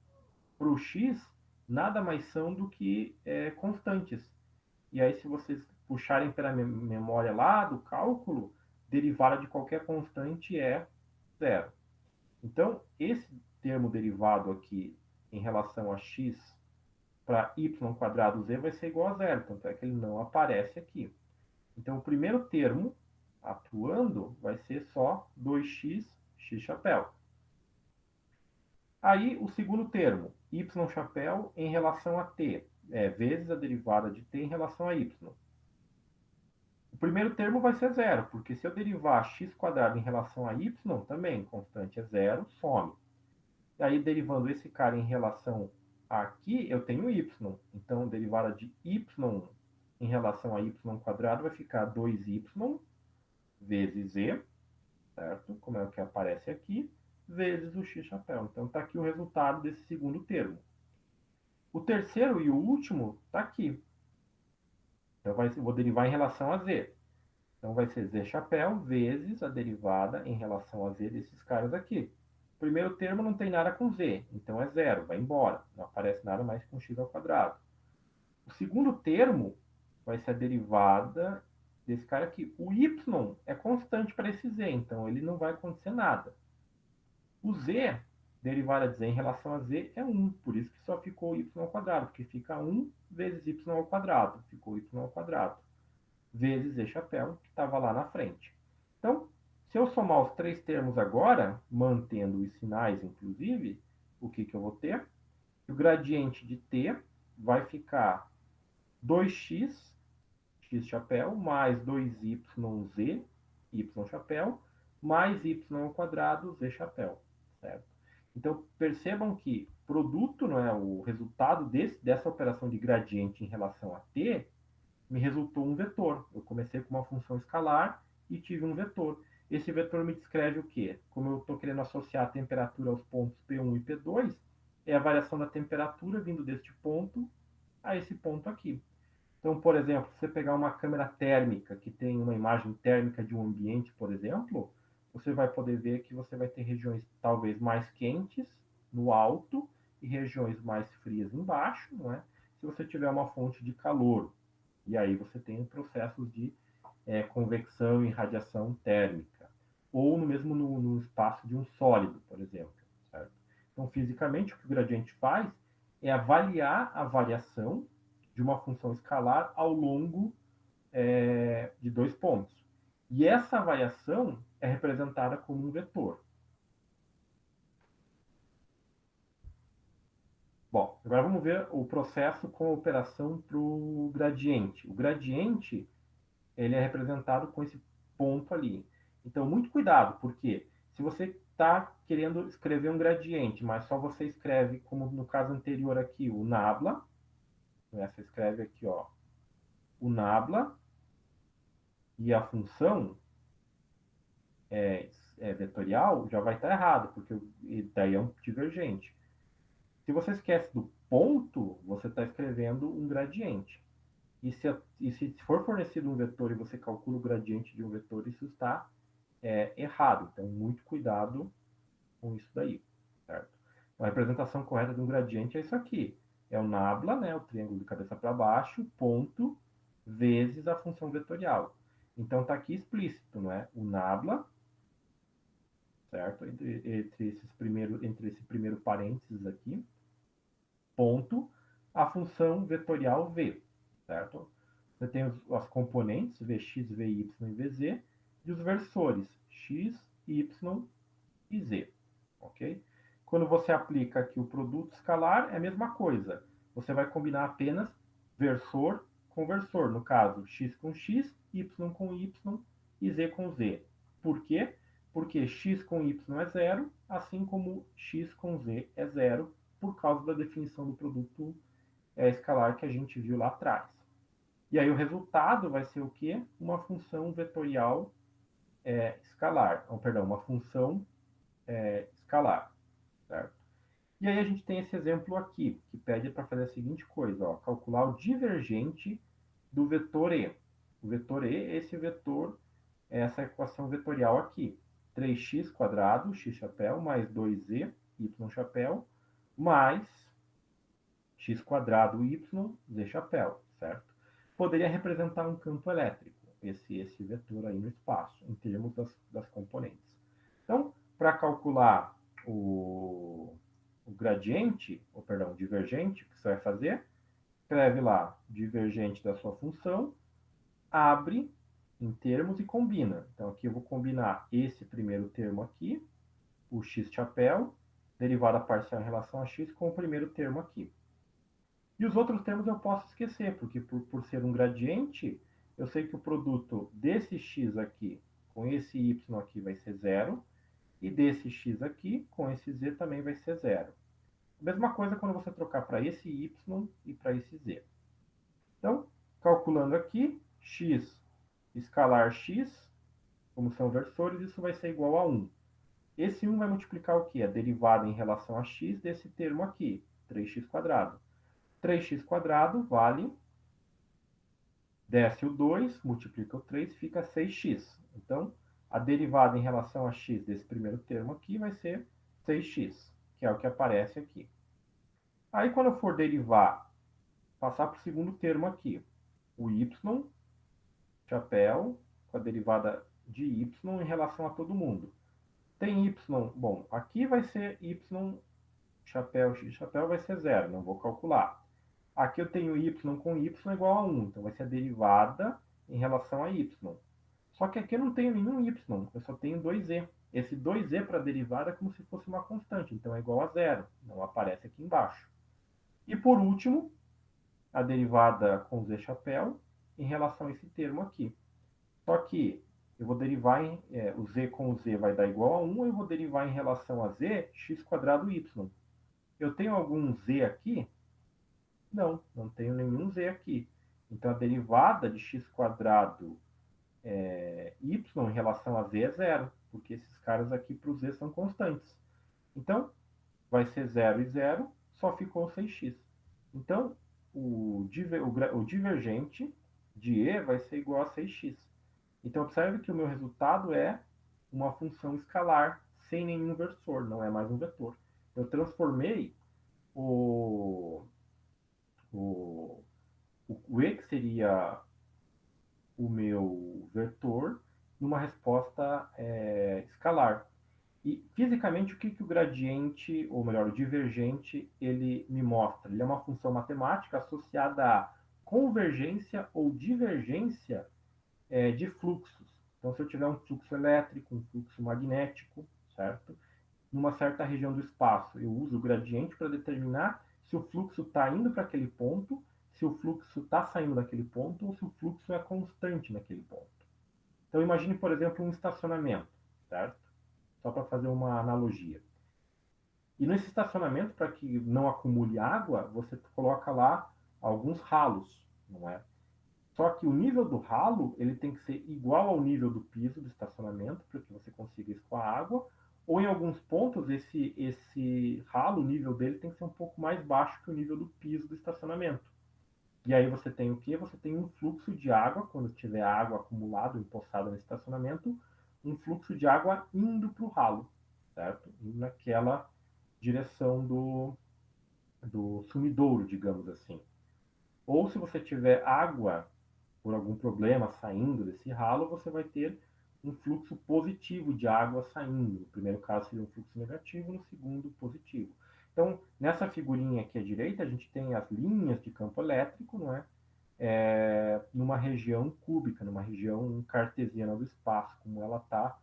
para o x, nada mais são do que constantes. E aí, se vocês puxarem pela memória lá do cálculo, derivada de qualquer constante é zero. Então, esse termo derivado aqui em relação a x para y quadrado z vai ser igual a zero, tanto é que ele não aparece aqui. Então, o primeiro termo atuando vai ser só 2x, x chapéu. Aí, o segundo termo, y chapéu em relação a t, vezes a derivada de t em relação a y. O primeiro termo vai ser zero, porque se eu derivar x quadrado em relação a y, também, constante é zero, some. E aí, derivando esse cara em relação a aqui, eu tenho y. Então, derivada de y em relação a y quadrado vai ficar 2y vezes z, certo? Como é o que aparece aqui, vezes o x chapéu. Então, está aqui o resultado desse segundo termo. O terceiro e o último está aqui. Então, eu vou derivar em relação a z. Então, vai ser z chapéu vezes a derivada em relação a z desses caras aqui. O primeiro termo não tem nada com z, então é zero, vai embora. Não aparece nada mais com x ao quadrado. O segundo termo vai ser a derivada desse cara aqui. O y é constante para esse z, então ele não vai acontecer nada. O z, derivada de z em relação a z, é 1. Por isso que só ficou y ao quadrado, porque fica 1 vezes y ao quadrado. Ficou y ao quadrado. Vezes z chapéu, que estava lá na frente. Então, se eu somar os três termos agora, mantendo os sinais, inclusive, o que eu vou ter? O gradiente de t vai ficar 2x, x chapéu, mais 2yz, y chapéu, mais y ao quadrado, z chapéu, certo? Então, percebam que produto, não é, o resultado dessa operação de gradiente em relação a t, me resultou um vetor. Eu comecei com uma função escalar e tive um vetor. Esse vetor me descreve o quê? Como eu estou querendo associar a temperatura aos pontos P1 e P2, é a variação da temperatura vindo deste ponto a esse ponto aqui. Então, por exemplo, se você pegar uma câmera térmica que tem uma imagem térmica de um ambiente, por exemplo, você vai poder ver que você vai ter regiões talvez mais quentes no alto e regiões mais frias embaixo, não é? Se você tiver uma fonte de calor. E aí você tem processos de convecção e radiação térmica. Ou mesmo no espaço de um sólido, por exemplo. Certo? Então, fisicamente, o que o gradiente faz é avaliar a variação de uma função escalar ao longo de dois pontos. E essa variação é representada como um vetor. Bom, agora vamos ver o processo com a operação para o gradiente. O gradiente ele é representado com esse ponto ali. Então, muito cuidado, porque se você está querendo escrever um gradiente, mas só você escreve, como no caso anterior aqui, o nabla, né? Você escreve aqui, ó, o nabla, e a função vetorial, já vai estar errado, porque daí é um divergente. Se você esquece do ponto, você está escrevendo um gradiente. E se for fornecido um vetor e você calcula o gradiente de um vetor, isso está errado. Então, muito cuidado com isso daí, certo? A representação correta de um gradiente é isso aqui. É o nabla, né, o triângulo de cabeça para baixo, ponto, vezes a função vetorial. Então, está aqui explícito, não é? O nabla, certo? Entre esse primeiro parênteses aqui, ponto, a função vetorial v, certo? Você tem as componentes, vx, vy e vz, e os versores, x, y e z, ok? Quando você aplica aqui o produto escalar, é a mesma coisa. Você vai combinar apenas versor com versor, no caso, x com x, y com y e z com z. Por quê? Porque x com y é zero, assim como x com z é zero, por causa da definição do produto escalar que a gente viu lá atrás. E aí o resultado vai ser o quê? Uma função vetorial escalar. Perdão, uma função escalar. Certo? E aí a gente tem esse exemplo aqui, que pede para fazer a seguinte coisa, ó, calcular o divergente do vetor E. O vetor E é esse vetor, essa equação vetorial aqui. 3x quadrado, x chapéu, mais 2z, y chapéu, mais x quadrado, y, z chapéu, certo? Poderia representar um campo elétrico, esse vetor aí no espaço, em termos das componentes. Então, para calcular o gradiente, ou perdão, o divergente, o que você vai fazer? Escreve lá divergente da sua função, abre em termos e combina. Então, aqui eu vou combinar esse primeiro termo aqui, o x chapéu, derivada parcial em relação a x, com o primeiro termo aqui. E os outros termos eu posso esquecer, porque por ser um gradiente, eu sei que o produto desse x aqui com esse y aqui vai ser zero, E desse x aqui, com esse z, também vai ser zero. Mesma coisa quando você trocar para esse y e para esse z. Então, calculando aqui, x escalar x, como são versores, isso vai ser igual a 1. Esse 1 vai multiplicar o quê? A derivada em relação a x desse termo aqui, 3x². 3x² vale, desce o 2, multiplica o 3, fica 6x. Então, a derivada em relação a x desse primeiro termo aqui vai ser 6x, que é o que aparece aqui. Aí, quando eu for derivar, passar para o segundo termo aqui, o y, chapéu, com a derivada de y em relação a todo mundo. Tem y, bom, aqui vai ser y, chapéu, x, chapéu vai ser zero, não vou calcular. Aqui eu tenho y com y igual a 1, então vai ser a derivada em relação a y. Só que aqui eu não tenho nenhum y, eu só tenho 2e. Esse 2e para a derivada é como se fosse uma constante, então é igual a zero, não aparece aqui embaixo. E por último, a derivada com z chapéu em relação a esse termo aqui. Só que eu vou derivar o z com o z vai dar igual a 1, eu vou derivar em relação a z x² y. Eu tenho algum z aqui? Não, não tenho nenhum z aqui. Então a derivada de x² y em relação a z é zero, porque esses caras aqui para o z são constantes. Então, vai ser 0 e 0, só ficou 6x. Então, o divergente de E vai ser igual a 6x. Então, observe que o meu resultado é uma função escalar sem nenhum versor, não é mais um vetor. Eu transformei o E, que seria o meu vetor, numa resposta escalar. E fisicamente, o que o gradiente, ou melhor, o divergente, ele me mostra? Ele é uma função matemática associada à convergência ou divergência de fluxos. Então, se eu tiver um fluxo elétrico, um fluxo magnético, certo? Numa certa região do espaço, eu uso o gradiente para determinar se o fluxo está indo para aquele ponto, se o fluxo está saindo daquele ponto, ou se o fluxo é constante naquele ponto. Então, imagine, por exemplo, um estacionamento, certo? Só para fazer uma analogia. E nesse estacionamento, para que não acumule água, você coloca lá alguns ralos, não é? Só que o nível do ralo ele tem que ser igual ao nível do piso do estacionamento, para que você consiga escoar água, ou em alguns pontos esse ralo, o nível dele tem que ser um pouco mais baixo que o nível do piso do estacionamento. E aí você tem o quê? Você tem um fluxo de água, quando tiver água acumulada, empoçada no estacionamento, um fluxo de água indo para o ralo, certo? Indo naquela direção do sumidouro, digamos assim. Ou se você tiver água, por algum problema, saindo desse ralo, você vai ter um fluxo positivo de água saindo. No primeiro caso seria um fluxo negativo, no segundo positivo. Então, nessa figurinha aqui à direita, a gente tem as linhas de campo elétrico, não é? Numa região cúbica, numa região cartesiana do espaço, como ela está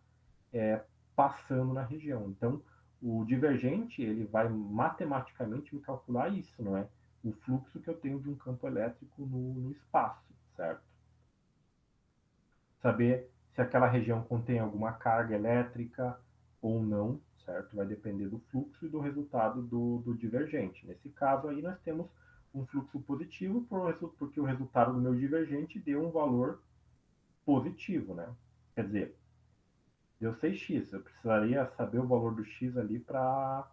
passando na região. Então, o divergente ele vai matematicamente me calcular isso, não é? O fluxo que eu tenho de um campo elétrico no espaço, certo? Saber se aquela região contém alguma carga elétrica ou não, certo? Vai depender do fluxo e do resultado do divergente. Nesse caso aí nós temos um fluxo positivo, porque o resultado do meu divergente deu um valor positivo, né? Quer dizer, deu 6x. Eu precisaria saber o valor do x ali para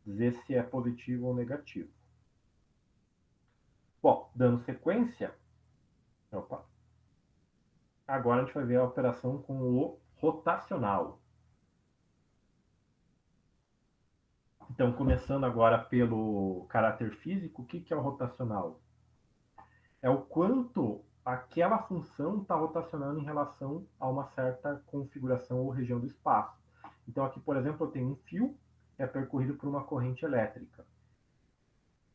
dizer se é positivo ou negativo. Bom, dando sequência, agora a gente vai ver a operação com o rotacional. Então, começando agora pelo caráter físico, o que é o rotacional? É o quanto aquela função está rotacionando em relação a uma certa configuração ou região do espaço. Então, aqui, por exemplo, eu tenho um fio que é percorrido por uma corrente elétrica.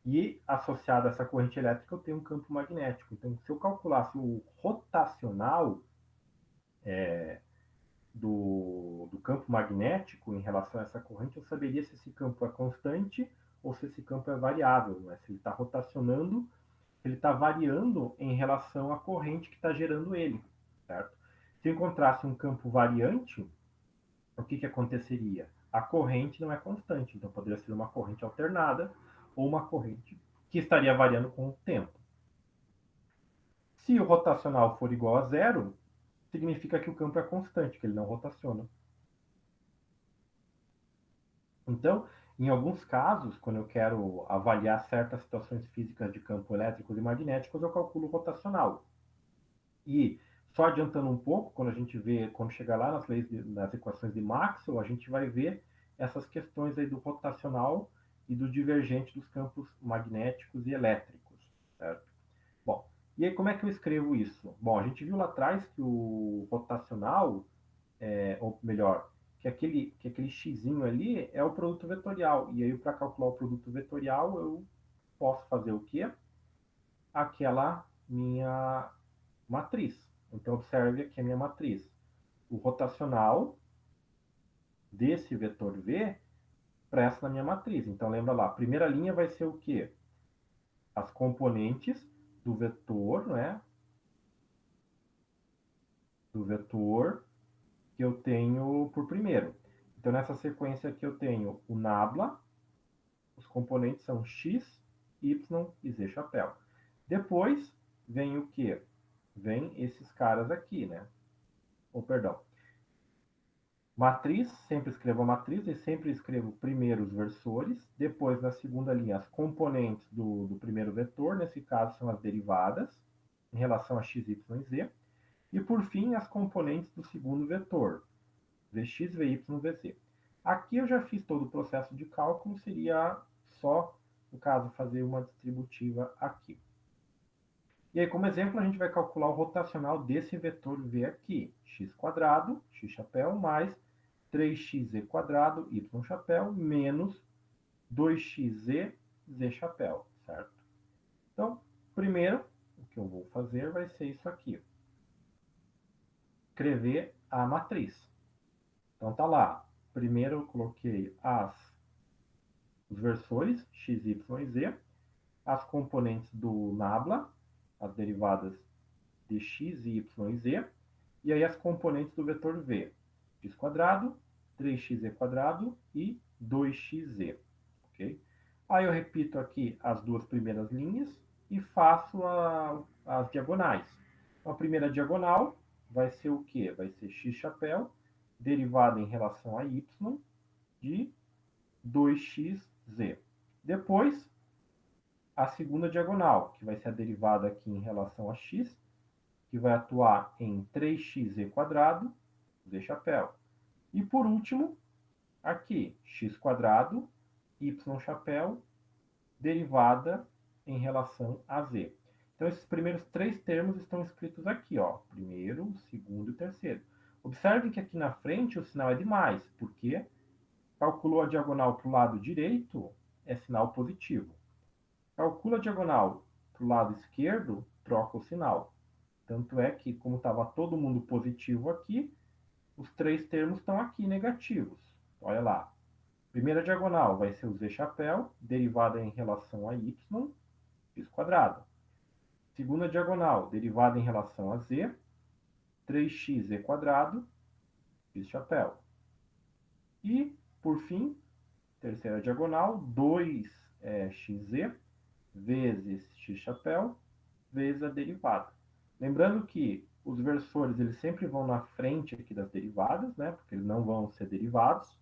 E, associado a essa corrente elétrica, eu tenho um campo magnético. Então, se eu calculasse o rotacional do campo magnético em relação a essa corrente, eu saberia se esse campo é constante ou se esse campo é variável, né? Se ele está rotacionando, ele está variando em relação à corrente que está gerando ele, certo? Se eu encontrasse um campo variante, o que aconteceria? A corrente não é constante, então poderia ser uma corrente alternada ou uma corrente que estaria variando com o tempo. Se o rotacional for igual a zero, significa que o campo é constante, que ele não rotaciona. Então, em alguns casos, quando eu quero avaliar certas situações físicas de campo elétricos e magnéticos, eu calculo o rotacional. E só adiantando um pouco, quando a gente vê, quando chegar lá nas equações de Maxwell, a gente vai ver essas questões aí do rotacional e do divergente dos campos magnéticos e elétricos, certo? Bom, e aí como é que eu escrevo isso? Bom, a gente viu lá atrás que o rotacional, ou melhor, que aquele xzinho ali é o produto vetorial. E aí, para calcular o produto vetorial, eu posso fazer o quê? Aquela minha matriz. Então, observe aqui a minha matriz. O rotacional desse vetor V presta na minha matriz. Então, lembra lá, a primeira linha vai ser o quê? As componentes do vetor, né? Do vetor que eu tenho por primeiro. Então, nessa sequência aqui eu tenho o nabla, os componentes são x, y e z chapéu. Depois vem o que? Vem esses caras aqui, né? Ou, perdão. Matriz, sempre escrevo a matriz e sempre escrevo primeiro os versores. Depois, na segunda linha, as componentes do primeiro vetor. Nesse caso, são as derivadas em relação a x, y e z. E, por fim, as componentes do segundo vetor. Vx, Vy, Vz. Aqui eu já fiz todo o processo de cálculo, seria só, no caso, fazer uma distributiva aqui. E aí, como exemplo, a gente vai calcular o rotacional desse vetor V aqui, x quadrado, x chapéu, mais 3xz quadrado, y chapéu, menos 2xz, z chapéu, certo? Então, primeiro, o que eu vou fazer vai ser isso aqui. Escrever a matriz. Então, tá lá. Primeiro eu coloquei os versores, x, y e z, as componentes do nabla, as derivadas de x, y e z, e aí as componentes do vetor v, x quadrado, 3xz quadrado e 2xz, ok? Aí eu repito aqui as duas primeiras linhas e faço as diagonais. Então, a primeira diagonal vai ser o quê? Vai ser x chapéu, derivada em relação a y, de 2xz. Depois, a segunda diagonal, que vai ser a derivada aqui em relação a x, que vai atuar em 3xz quadrado, z chapéu. E por último, aqui, x quadrado, y chapéu, derivada em relação a z. Então, esses primeiros três termos estão escritos aqui, ó. Primeiro, segundo e terceiro. Observem que aqui na frente o sinal é de mais, porque calculou a diagonal para o lado direito, é sinal positivo. Calcula a diagonal para o lado esquerdo, troca o sinal. Tanto é que, como estava todo mundo positivo aqui, os três termos estão aqui negativos. Olha lá. Primeira diagonal vai ser o z chapéu, derivada em relação a y, x quadrado. Segunda diagonal, derivada em relação a z, 3xz quadrado, x chapéu. E, por fim, terceira diagonal, 2xz vezes x chapéu vezes a derivada. Lembrando que os versores eles sempre vão na frente aqui das derivadas, né? Porque eles não vão ser derivados.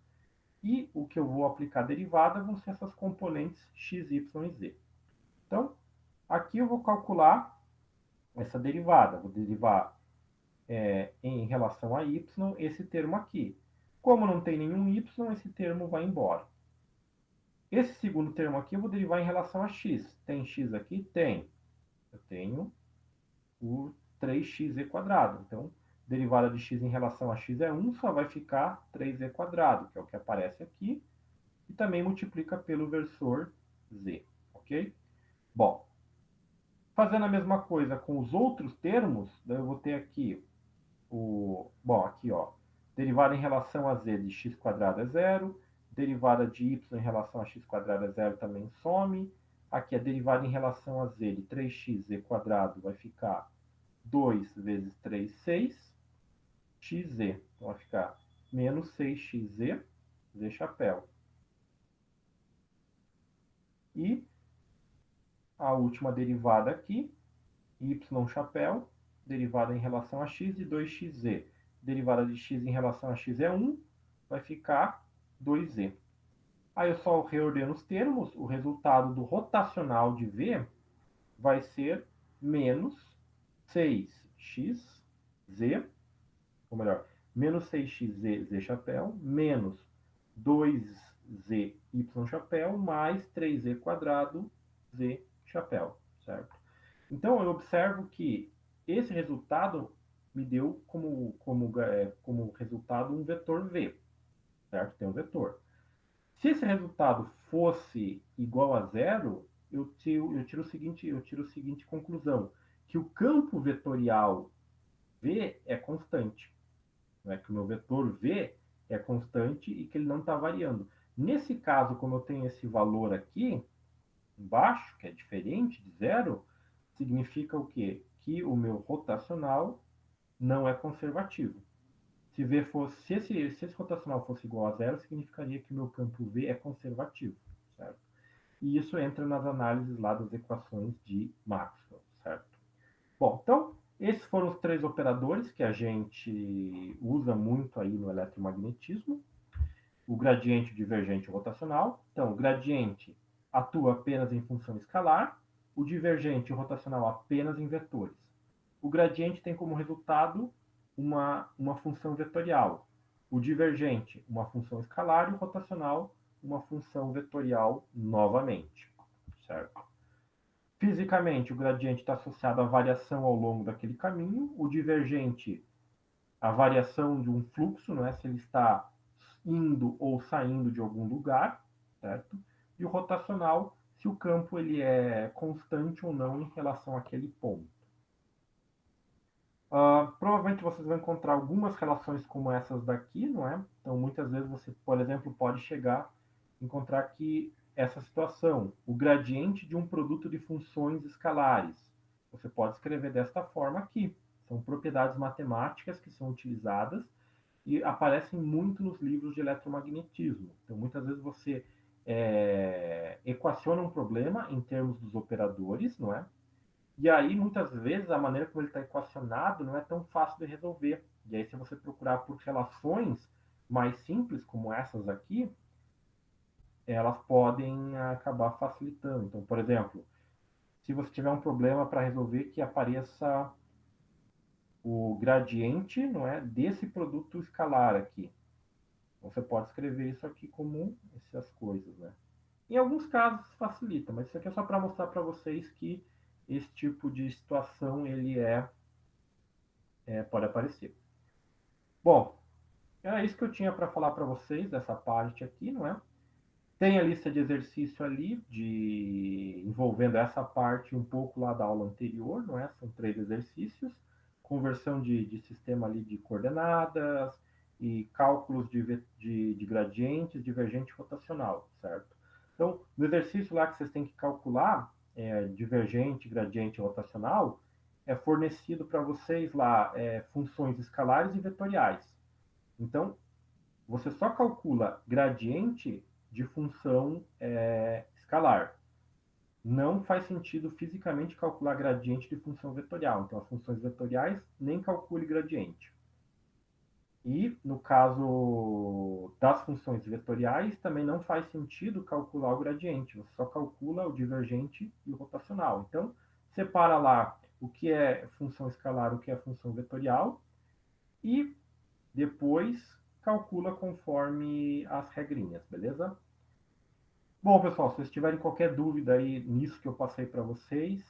E o que eu vou aplicar derivada vão ser essas componentes x, y e z. Então, aqui eu vou calcular essa derivada. Vou derivar em relação a y esse termo aqui. Como não tem nenhum y, esse termo vai embora. Esse segundo termo aqui eu vou derivar em relação a x. Tem x aqui? Tem. Eu tenho o 3xz quadrado. Então, derivada de x em relação a x é 1, só vai ficar 3z quadrado, que é o que aparece aqui. E também multiplica pelo versor z, ok? Bom, fazendo a mesma coisa com os outros termos, daí eu vou ter aqui aqui ó, derivada em relação a z de x quadrado é zero, derivada de y em relação a x quadrado é zero também some, aqui a derivada em relação a z de 3xz quadrado vai ficar 2 vezes 3, 6, xz, então vai ficar menos 6xz, z chapéu. E a última derivada aqui, y chapéu, derivada em relação a x de 2xz. Derivada de x em relação a x é 1, vai ficar 2z. Aí eu só reordeno os termos, o resultado do rotacional de v vai ser menos 6xz, ou melhor, menos 6xz, z chapéu, menos 2z, y chapéu, mais 3z quadrado, z chapéu, certo? Então, eu observo que esse resultado me deu como resultado um vetor v, certo? Tem um vetor. Se esse resultado fosse igual a zero, eu tiro a seguinte conclusão, que o campo vetorial v é constante. Não é que o meu vetor v é constante e que ele não está variando. Nesse caso, como eu tenho esse valor aqui, embaixo, que é diferente de zero, significa o quê? Que o meu rotacional não é conservativo. Se esse rotacional fosse igual a zero, significaria que o meu campo V é conservativo, certo? E isso entra nas análises lá das equações de Maxwell, certo? Bom, então, esses foram os 3 operadores que a gente usa muito aí no eletromagnetismo. O gradiente, divergente e rotacional. Então, o gradiente atua apenas em função escalar, o divergente e o rotacional apenas em vetores. O gradiente tem como resultado uma função vetorial. O divergente, uma função escalar, e o rotacional, uma função vetorial novamente, certo? Fisicamente, o gradiente está associado à variação ao longo daquele caminho, o divergente, a variação de um fluxo, não é? Se ele está indo ou saindo de algum lugar, certo? E o rotacional, se o campo ele é constante ou não em relação àquele ponto. Provavelmente vocês vão encontrar algumas relações como essas daqui, não é? Então, muitas vezes você, por exemplo, pode chegar a encontrar aqui essa situação, o gradiente de um produto de funções escalares. Você pode escrever desta forma aqui. São propriedades matemáticas que são utilizadas e aparecem muito nos livros de eletromagnetismo. Então, muitas vezes você equaciona um problema em termos dos operadores, não é? E aí, muitas vezes, a maneira como ele está equacionado não é tão fácil de resolver. E aí, se você procurar por relações mais simples, como essas aqui, elas podem acabar facilitando. Então, por exemplo, se você tiver um problema para resolver que apareça o gradiente, não é, desse produto escalar aqui, você pode escrever isso aqui como essas coisas, né? Em alguns casos facilita, mas isso aqui é só para mostrar para vocês que esse tipo de situação ele pode aparecer. Bom, é isso que eu tinha para falar para vocês dessa parte aqui, não é? Tem a lista de exercício ali, envolvendo essa parte um pouco lá da aula anterior, não é? São 3 exercícios, conversão de sistema ali de coordenadas e cálculos de gradientes, divergente e rotacional, certo? Então, no exercício lá que vocês têm que calcular, divergente, gradiente e rotacional, é fornecido para vocês lá funções escalares e vetoriais. Então, você só calcula gradiente de função escalar. Não faz sentido fisicamente calcular gradiente de função vetorial. Então, as funções vetoriais nem calcule gradiente. E, no caso das funções vetoriais, também não faz sentido calcular o gradiente. Você só calcula o divergente e o rotacional. Então, separa lá o que é função escalar, o que é função vetorial, e depois calcula conforme as regrinhas, beleza? Bom, pessoal, se vocês tiverem qualquer dúvida aí nisso que eu passei para vocês,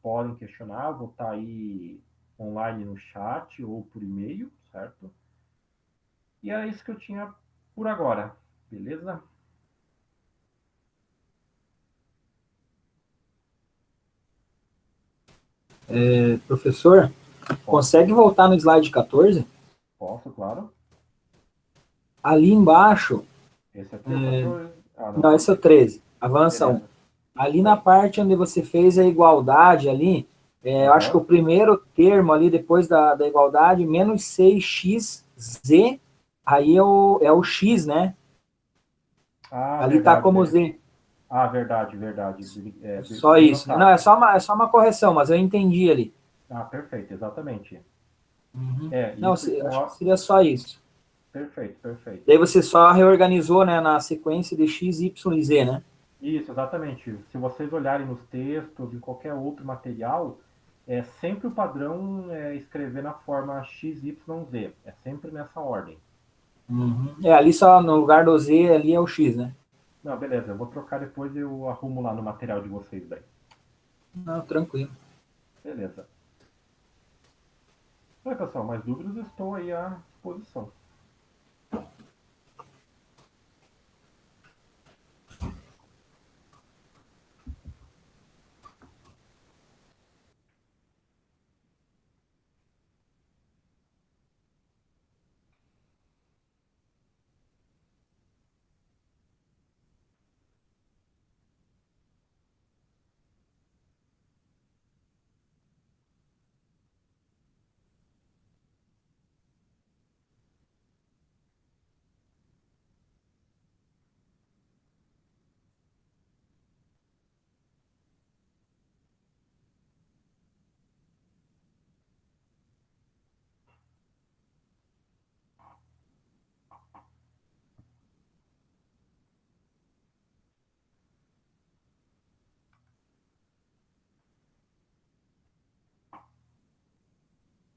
podem questionar, vou estar aí online no chat ou por e-mail, certo? E é isso que eu tinha por agora, beleza? Professor, consegue voltar no slide 14? Posso, claro. Ali embaixo... Esse aqui é o 14? Não, esse é o 13. Avança um. Ali na parte onde você fez a igualdade ali, eu acho que o primeiro termo ali, depois da igualdade, menos 6xz aí é o X, né? Ah, Ali tá verdade. como Z. Ah, verdade, verdade. Só Bem isso. Não, notado. é só uma correção, mas eu entendi ali. Ah, perfeito, exatamente. Uhum. É, Não, isso então, acho que ó, seria só isso. perfeito, perfeito. Daí você só reorganizou, né, na sequência de X, Y e Z, né? Isso, exatamente. Se vocês olharem nos textos, em qualquer outro material, é sempre o padrão é escrever na forma X, Y, Z. É sempre nessa ordem. Uhum. Ali só no lugar do Z, ali é o X, né? Não, beleza, eu vou trocar depois e eu arrumo lá no material de vocês daí. Não, tranquilo. Beleza. Então, pessoal, mais dúvidas, estou aí à disposição.